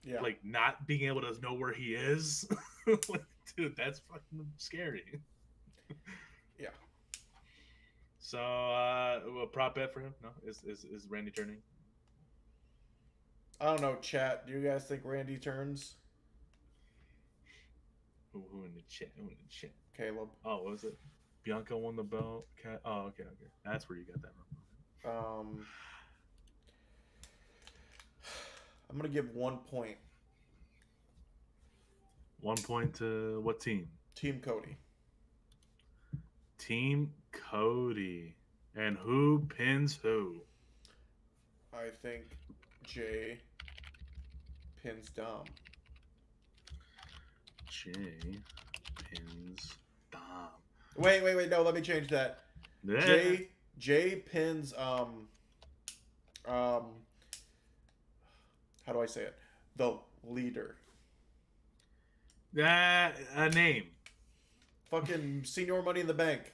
yeah, Like not being able to know where he is, like, dude, that's fucking scary. yeah. So, a prop bet for him? No, is Randy turning? I don't know, chat. Do you guys think Randy turns? Who in the chat? Who in the chat? Caleb. Oh, what was it? Bianca won the belt. Oh, okay. That's where you got that from. Um, I'm gonna give 1 point. 1 point to what team? Team Cody. Team Cody. And who pins who? I think Jay pins Dom. Jay pins Dom. Wait. No, let me change that. Yeah. Jay pins how do I say it? The leader. A name. Fucking Senior Money in the Bank.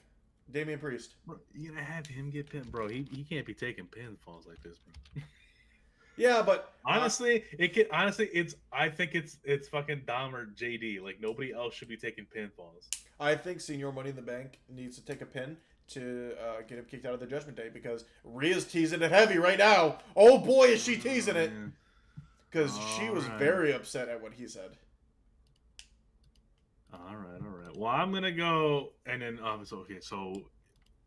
Damian Priest. Bro, you gonna have him get pinned, bro. He can't be taking pinfalls like this, bro. Yeah, but Honestly, I think it's fucking Dom or JD. Like nobody else should be taking pinfalls. I think Senior Money in the Bank needs to take a pin to get him kicked out of the Judgment Day because Rhea's teasing it heavy right now. Oh boy, is she teasing it! Because she was very upset at what he said. All right. Well, I'm gonna go, and then okay. So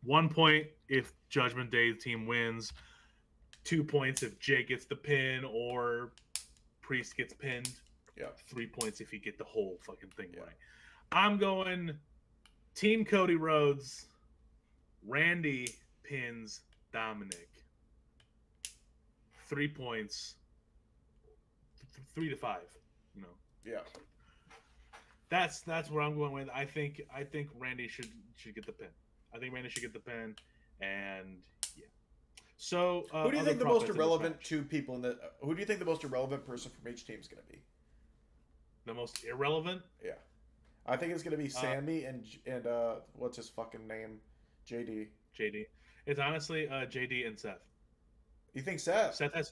1 point if Judgment Day team wins. 2 points if Jay gets the pin or Priest gets pinned. Yeah. 3 points if you get the whole fucking thing right. I'm going Team Cody Rhodes. Randy pins Dominic. 3 points. 3 to 5. You know. Yeah. That's where I'm going with. I think Randy should get the pin. I think Randy should get the pin, and yeah. So who do you think the most irrelevant two people in the? Who do you think the most irrelevant person from each team is going to be? The most irrelevant? Yeah, I think it's going to be Sammy and what's his fucking name, JD. JD. It's honestly JD and Seth. You think Seth? Seth has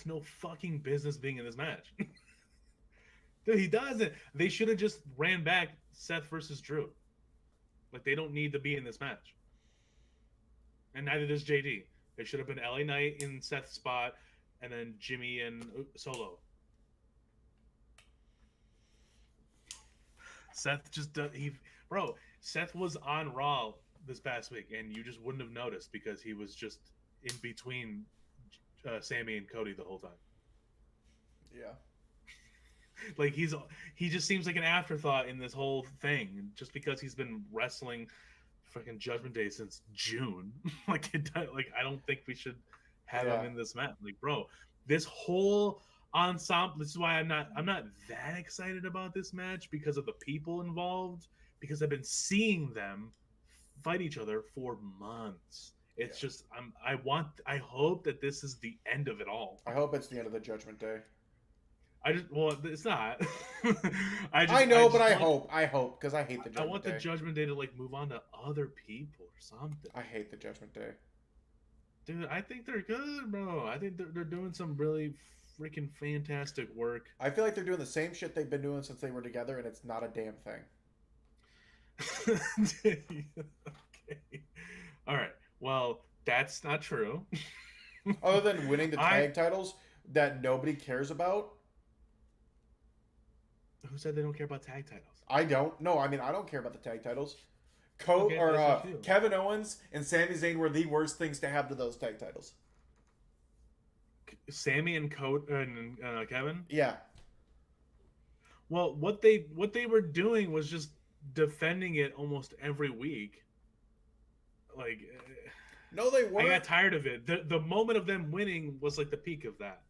no fucking business being in this match. Dude, he doesn't. They should have just ran back Seth versus Drew. Like, they don't need to be in this match. And neither does JD. It should have been LA Knight in Seth's spot, and then Jimmy and Solo. Seth just does. Bro, Seth was on Raw this past week, and you just wouldn't have noticed because he was just in between Sammy and Cody the whole time. Yeah. Like he just seems like an afterthought in this whole thing, just because he's been wrestling fucking Judgment Day since June. Like I don't think we should have him in this match. Like, bro, this whole ensemble. This is why I'm not that excited about this match because of the people involved. Because I've been seeing them fight each other for months. It's just I hope that this is the end of it all. I hope it's the end of the Judgment Day. It's not. I know, but I hope because I hate the Judgment Day. I want the Judgment Day to like move on to other people or something. I hate the Judgment Day, dude. I think they're good, bro. I think they're doing some really freaking fantastic work. I feel like they're doing the same shit they've been doing since they were together, and it's not a damn thing. Okay. All right. Well, that's not true. Other than winning the tag titles that nobody cares about. Who said they don't care about tag titles? I don't. No, I mean I don't care about the tag titles. Kevin Owens and Sami Zayn were the worst things to have to those tag titles. Sammy and Kevin? Yeah. Well, what they were doing was just defending it almost every week. Like, no, they weren't. I got tired of it. The moment of them winning was like the peak of that.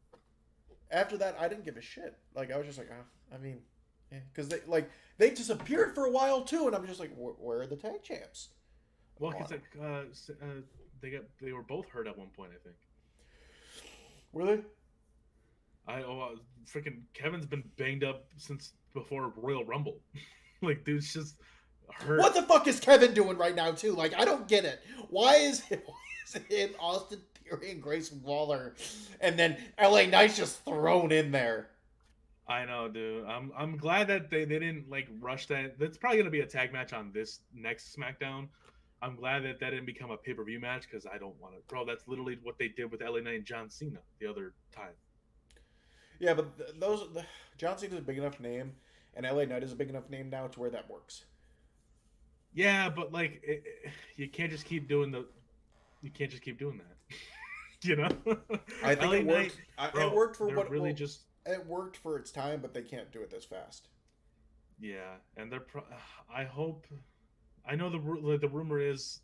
After that, I didn't give a shit. Like, I was just like, I mean, because they disappeared for a while too, and I'm just like, where are the tag champs? Well, because they were both hurt at one point, I think. Were they? Freaking Kevin's been banged up since before Royal Rumble. Like, dude's just hurt. What the fuck is Kevin doing right now too? Like, I don't get it. Why is it Austin Theory and Grayson Waller, and then LA Knight's just thrown in there? I know, dude. I'm glad that they didn't like rush that. That's probably gonna be a tag match on this next SmackDown. I'm glad that didn't become a pay-per-view match because I don't want to. Bro, that's literally what they did with LA Knight and John Cena the other time. Yeah, but John Cena's a big enough name, and LA Knight is a big enough name now to where that works. Yeah, but like you can't just keep doing that. You know. I think it worked. It worked for what really just. It worked for its time, but they can't do it this fast. Yeah, and I hope. I know the rumor is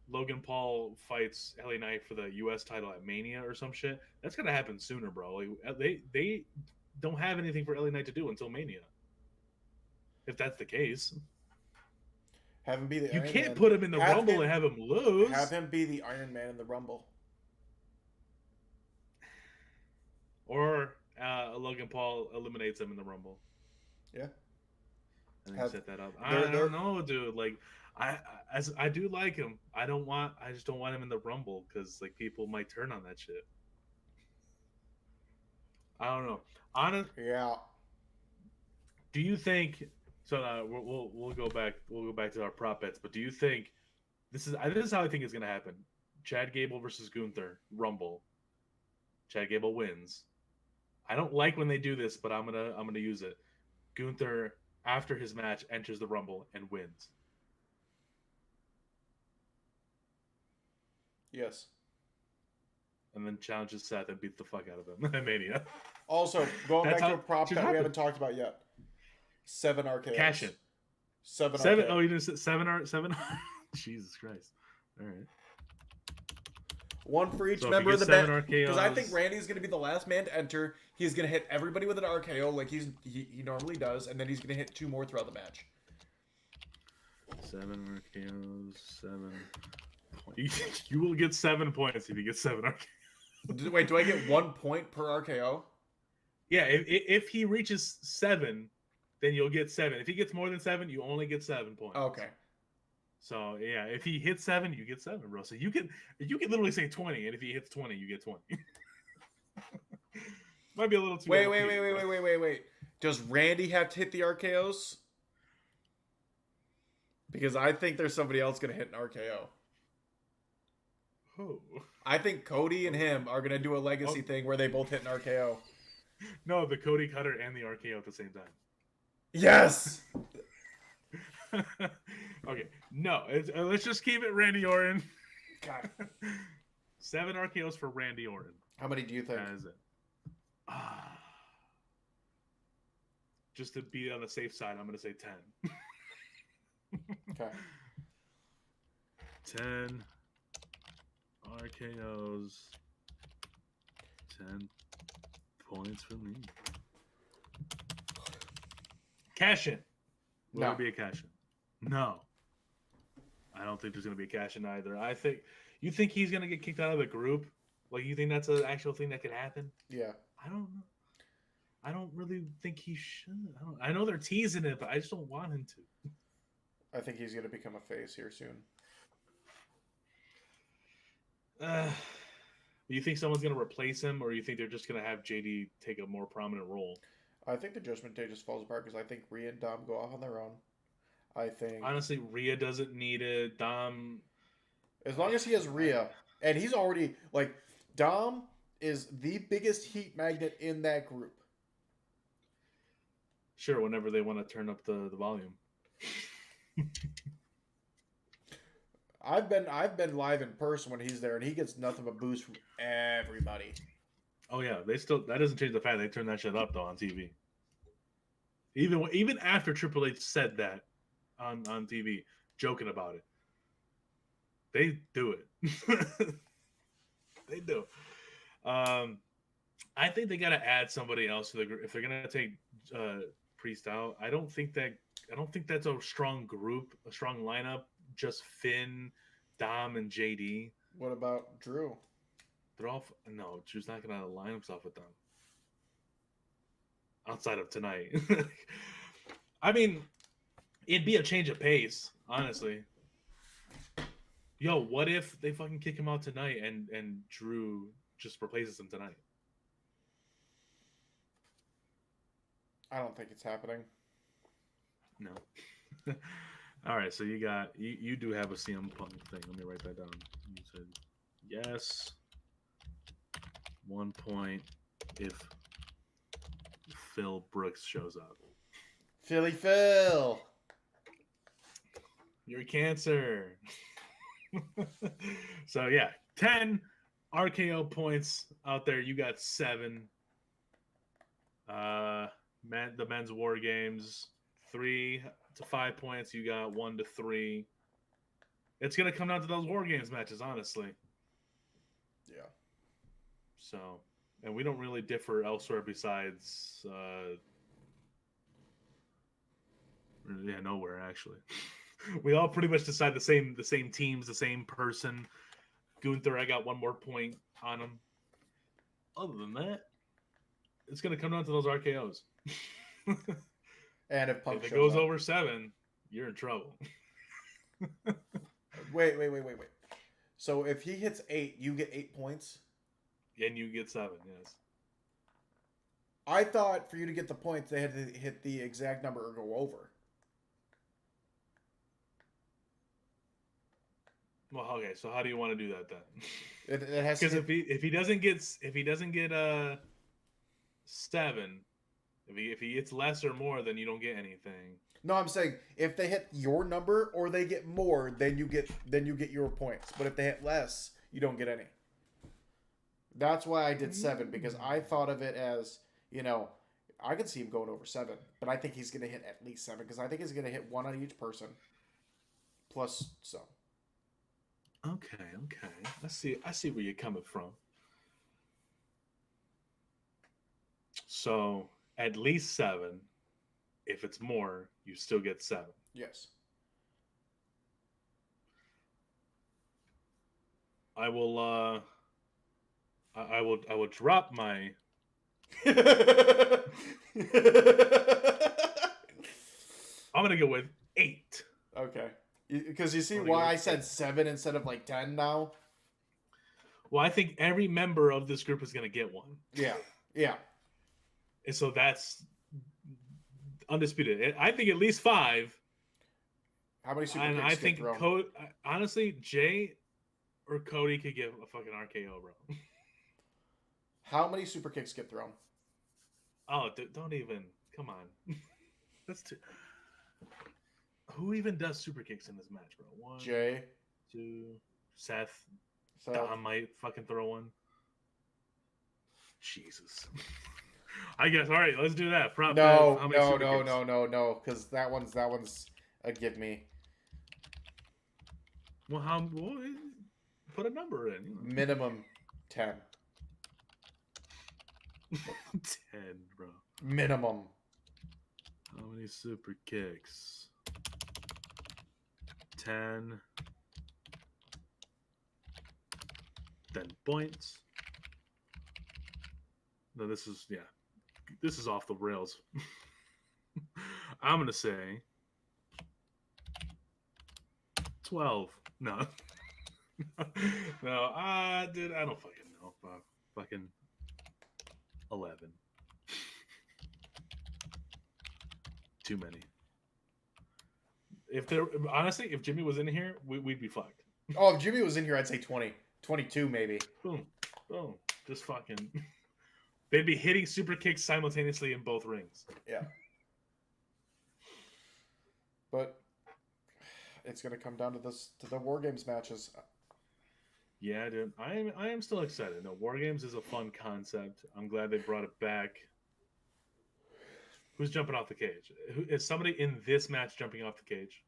Logan Paul fights LA Knight for the U.S. title at Mania or some shit. That's gonna happen sooner, bro. Like, they don't have anything for LA Knight to do until Mania. If that's the case, have him be the. You Iron can't Man. put him in the Rumble and have him lose. Have him be the Iron Man in the Rumble. Or Logan Paul eliminates him in the Rumble. Yeah. And then set that up. I don't know, dude. Like, I do like him. I just don't want him in the Rumble because like people might turn on that shit. I don't know. Yeah. Do you think? So we'll go back. We'll go back to our prop bets. But do you think this is how I think it's gonna happen? Chad Gable versus Gunther Rumble. Chad Gable wins. I don't like when they do this, but I'm gonna use it. Gunther, after his match, enters the Rumble and wins. Yes. And then challenges Seth and beats the fuck out of him at Mania. Also, going back to a prop that we haven't talked about yet. 7 RKOs. Cash in. 7 RKOs. RKOs. Oh, you just said 7? Jesus Christ. All right. One for each member of the band. Because I think Randy's going to be the last man to enter. He's going to hit everybody with an RKO like he normally does, and then he's going to hit 2 more throughout the match. 7 RKOs, 7 points. You will get 7 points if you get 7 RKOs. Wait, do I get 1 point per RKO? Yeah, if he reaches 7, then you'll get 7. If he gets more than 7, you only get 7 points. Okay. So yeah, if he hits 7, you get 7, bro. So you can literally say 20, and if he hits 20, you get 20. Might be a little too. Wait. Does Randy have to hit the RKOs? Because I think there's somebody else going to hit an RKO. Who? I think Cody and him are going to do a legacy thing where they both hit an RKO. No, the Cody Cutter and the RKO at the same time. Yes. Okay, no, let's just keep it Randy Orton. God. 7 RKOs for Randy Orton. How many do you think? That is it. Just to be on the safe side, I'm going to say 10. Okay. 10 RKOs. 10 points for me. Cash in. Will there be a cash in? No. I don't think there's going to be a cash in either. You think he's going to get kicked out of the group? Like, you think that's an actual thing that could happen? Yeah. I don't know. I don't really think he should. I know they're teasing it, but I just don't want him to. I think he's going to become a face here soon. You think someone's going to replace him, or you think they're just going to have JD take a more prominent role? I think the Judgment Day just falls apart because I think Rhea and Dom go off on their own. I think... Honestly, Rhea doesn't need it. Dom... As long as he has Rhea, and he's already... Like, Dom is the biggest heat magnet in that group. Sure, whenever they want to turn up the volume. I've been live in person when he's there, and he gets nothing but boost from everybody. Oh yeah, that doesn't change the fact they turn that shit up though on TV. Even after Triple H said that on TV, joking about it, they do it. They do. I think they got to add somebody else to the group if they're gonna take Priest out. I don't think that's a strong group, a strong lineup. Just Finn, Dom and JD. What about Drew? They're all no. Drew's not gonna align himself with them outside of tonight. I mean, it'd be a change of pace, honestly. Yo, what if they fucking kick him out tonight and Drew just replaces him tonight? I don't think it's happening. No. All right, so you do have a CM Punk thing. Let me write that down. You said yes. 1 point if Phil Brooks shows up. Philly Phil. You're cancer. So yeah, 10 RKO points out there. You got 7. The men's war games 3 to 5 points. You got 1 to 3. It's gonna come down to those war games matches, honestly. Yeah. So, and we don't really differ elsewhere besides, nowhere actually. We all pretty much decide the same teams, the same person. Gunther, I got 1 more point on him. Other than that, it's gonna come down to those RKOs. And if Punk If it shows goes up. over 7, you're in trouble. Wait. So if he hits 8, you get 8 points? And you get 7, yes. I thought for you to get the points, they had to hit the exact number or go over. Well, okay. So how do you want to do that then? It has to. Because if he doesn't get 7, if he gets less or more, then you don't get anything. No, I'm saying if they hit your number or they get more, then you get your points. But if they hit less, you don't get any. That's why I did 7, because I thought of it as, I could see him going over 7, but I think he's going to hit at least 7, because I think he's going to hit 1 on each person plus some. Okay. I see where you're coming from. So at least 7. If it's more, you still get 7. Yes. I will. I will drop my. I'm gonna go with 8. Okay. Because you see I'm gonna why go I with said 8. 7 instead of like 10 now? Well, I think every member of this group is gonna get 1. Yeah. And so that's undisputed. I think at least 5. How many super And kicks I get think thrown? honestly, Jay or Cody could give a fucking RKO, bro. How many super kicks get thrown? Oh, don't even. Come on. That's too. Who even does super kicks in this match, bro? 1, Jay. 2. Seth. So Dom might fucking throw 1. Jesus. I guess. All right, let's do that. How many super kicks? no, because that one's a give me. Well, put a number in. Minimum 10. 10, bro. Minimum. How many super kicks? 10. 10 points. No, this is off the rails. I'm gonna say 12. No. No, dude, I don't fucking know. Fucking 11. Too many. If Jimmy was in here, we'd be fucked. Oh, if Jimmy was in here, I'd say 20. 22 maybe. Boom. Just fucking. They'd be hitting super kicks simultaneously in both rings. Yeah. But it's gonna come down to the War Games matches. Yeah, dude. I am still excited. No, War Games is a fun concept. I'm glad they brought it back. Who's jumping off the cage? Is somebody in this match jumping off the cage?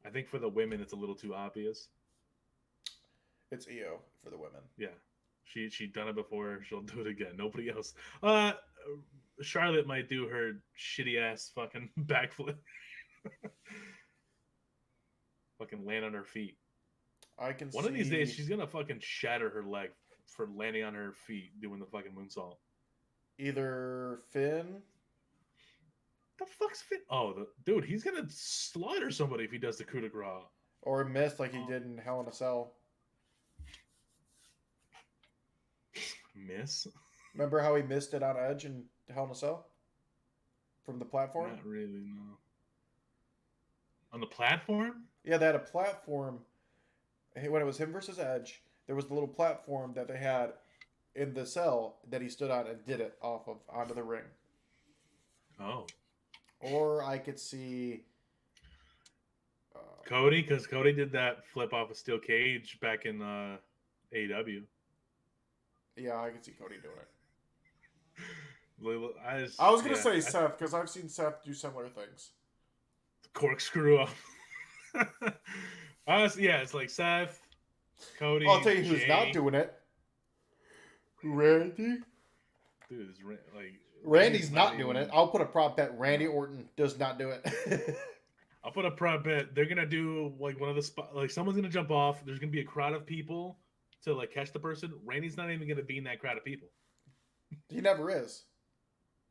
I think for the women, it's a little too obvious. It's EO for the women. Yeah, she done it before. She'll do it again. Nobody else. Charlotte might do her shitty ass fucking backflip. Fucking land on her feet. I can One see of these days, she's gonna fucking shatter her leg for landing on her feet doing the fucking moonsault. either Finn. The fuck's Finn? Oh, dude, he's gonna slaughter somebody if he does the coup de grace. Or missed like he did in Hell in a Cell. Miss? Remember how he missed it on Edge in Hell in a Cell? From the platform? Not really, no. On the platform? Yeah, they had a platform. When it was him versus Edge, there was the little platform that they had in the cell that he stood on and did it off of onto the ring. Oh. Or I could see Cody, because Cody did that flip off a steel cage back in AEW. yeah, I could see Cody doing it. I I was gonna say Seth because I've seen Seth do similar things. Corkscrew up. Honestly, yeah, it's like Seth, Cody. I'll tell you who's Jay. not doing it. Randy. Dude, it's like Randy's not doing it. I'll put a prop bet. Randy Orton does not do it. I'll put a prop bet. They're gonna do like one of the spot. Like someone's gonna jump off. There's gonna be a crowd of people to like catch the person. Randy's not even gonna be in that crowd of people. He never is.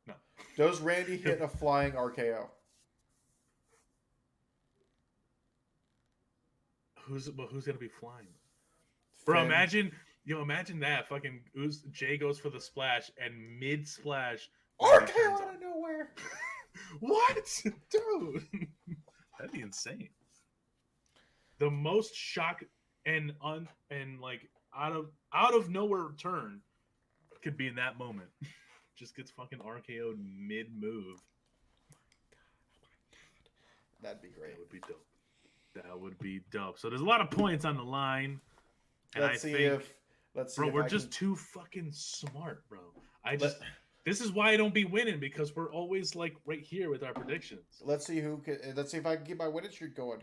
No. Does Randy hit a flying RKO? Who's gonna be flying? Bro, Finn. imagine that. Fucking Jay goes for the splash and mid splash. RKO out of nowhere. What, dude? That'd be insane. The most shock and like out of nowhere turn could be in that moment. Just gets fucking RKO'd mid move. That'd be great. That would be dope. That would be dope. So there's a lot of points on the line. And Let's see if we're just too fucking smart, bro. This is why I don't be winning, because we're always like right here with our predictions. Let's see let's see if I can keep my winning streak going.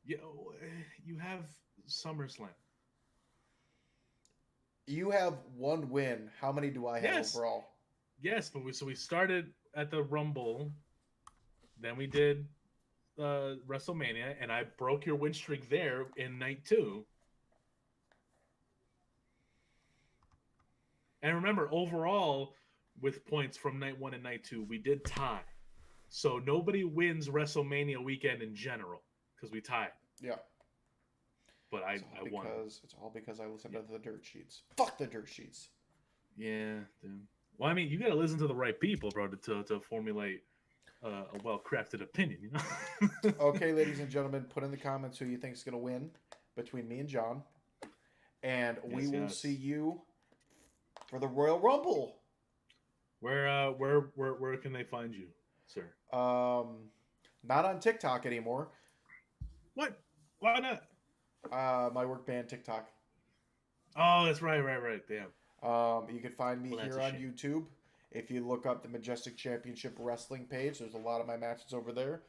You have SummerSlam. You have one win. How many do I have overall? Yes, but we started at the Rumble, then we did WrestleMania, and I broke your win streak there in night 2. And remember, overall, with points from night 1 and night 2, we did tie. So nobody wins WrestleMania weekend in general because we tied. Yeah. But I won. It's all because I listened to the dirt sheets. Fuck the dirt sheets. Yeah, dude. Well, I mean, you got to listen to the right people, bro, to formulate a well-crafted opinion, you know? Okay, ladies and gentlemen, put in the comments who you think is going to win between me and John. And we will see you for the Royal Rumble. Where can they find you, sir? Not on TikTok anymore. What? Why not? My work band TikTok. Oh, that's right. Damn. You can find me here on YouTube. If you look up the Majestic Championship Wrestling page, there's a lot of my matches over there.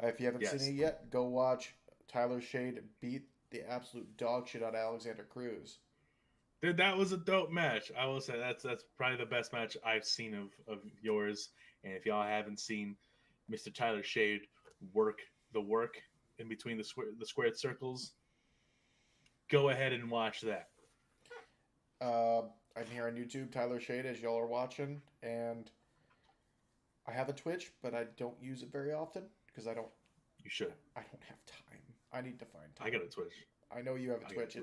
If you haven't seen it yet, go watch Tyler Shade beat the absolute dog shit out of Alexander Cruz. Dude, that was a dope match. I will say that's probably the best match I've seen of yours. And if y'all haven't seen Mr. Tyler Shade work in between the squared circles, go ahead and watch that. I'm here on YouTube, Tyler Shade, as y'all are watching, and I have a Twitch, but I don't use it very often because I don't. You should. I don't have time. I need to find time. I got a Twitch. I know you have a Twitch.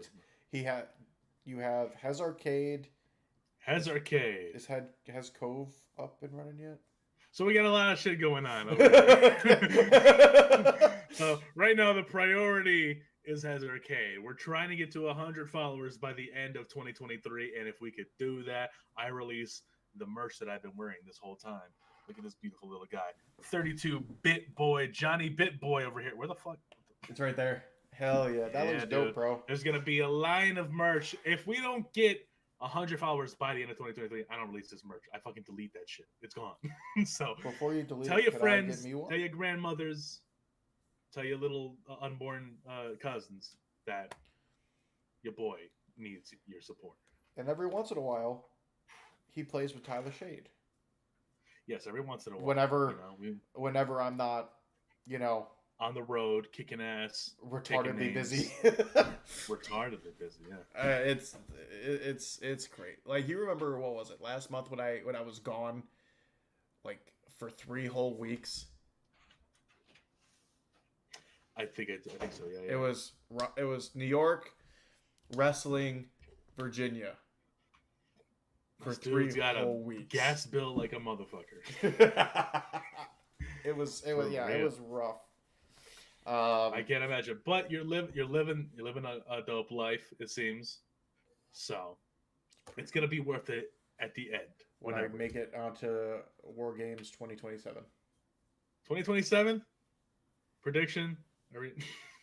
You have Hez Arcade. Hez Arcade. Has Cove up and running yet? So we got a lot of shit going on over there. So right now the priority is Hez Arcade. We're trying to get to 100 followers by the end of 2023, and if we could do that, I release the merch that I've been wearing this whole time. Look at this beautiful little guy. 32-bit boy, Johnny Bit Boy over here. Where the fuck? It's right there. Hell yeah. That looks dope, dude. bro. There's going to be a line of merch. If we don't get 100 followers by the end of 2023, I don't release this merch. I fucking delete that shit. It's gone. So before you delete tell it, your friends, tell your grandmothers, tell your little unborn cousins that your boy needs your support. And every once in a while, he plays with Tyler Shade. Yes, every once in a while. Whenever, we whenever I'm not, you know, on the road, kicking ass, taking retardedly names. busy. Retardedly busy, yeah. It's great. Like, you remember, what was it, last month when I was gone, like, for 3 whole weeks? I think so. Yeah. It was New York, wrestling, Virginia for This 3 dude's got whole a weeks. gas bill like a motherfucker. It was For yeah, it real. was rough. I can't imagine, but you're living a dope life, it seems. So it's gonna be worth it at the end. when Whenever I make it onto War Games 2027. 2027 prediction,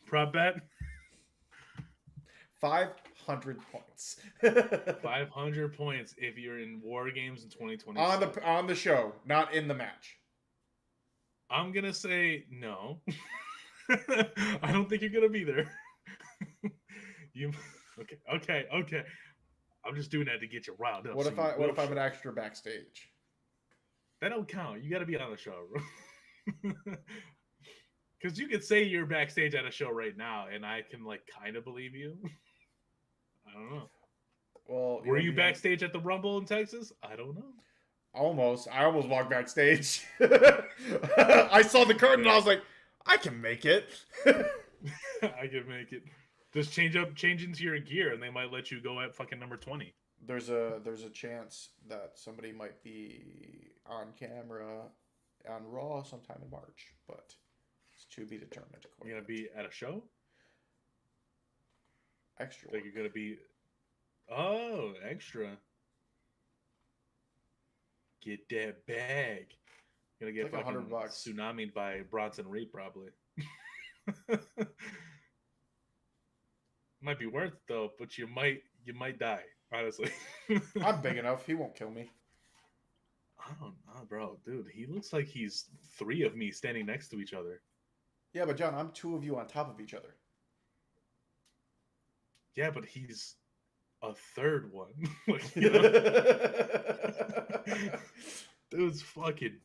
prop bet 500 points 500 points if you're in War Games in 2027. on the show, not in the match. I'm gonna say no. I don't think you're gonna be there. You okay? I'm just doing that to get you riled up. What so if I'm an extra backstage? That don't count. You got to be on the show, because you could say you're backstage at a show right now, and I can like kind of believe you. I don't know. Well, Were you backstage at the Rumble in Texas? I don't know. Almost. I almost walked backstage. I saw the curtain and I was like, I can make it. I can make it. Just change into your gear, and they might let you go at fucking number 20. There's a chance that somebody might be on camera on Raw sometime in March, but it's to be determined. You're gonna be at a show? Extra. Like you're gonna be extra. Get that bag. You're gonna get Like fucking $100. tsunami'd by Bronson Reed probably. Might be worth it though, but you might die, honestly. I'm big enough. He won't kill me. I don't know, bro. Dude, he looks like he's 3 of me standing next to each other. Yeah, but John, I'm 2 of you on top of each other. Yeah, but he's a 3rd one. Like, you know? Dude's fucking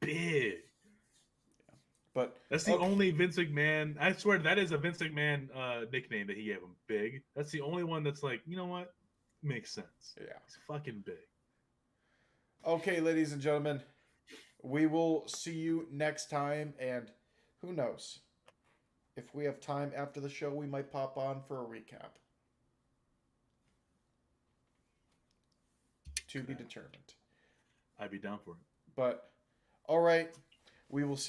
big. But that's the only Vince McMahon. I swear that is a Vince McMahon nickname that he gave him. Big. That's the only one that's like, you know what? Makes sense. Yeah. He's fucking big. Okay, ladies and gentlemen, we will see you next time, and who knows? If we have time after the show, we might pop on for a recap. To be determined. I'd be down for it. But, all right, we will see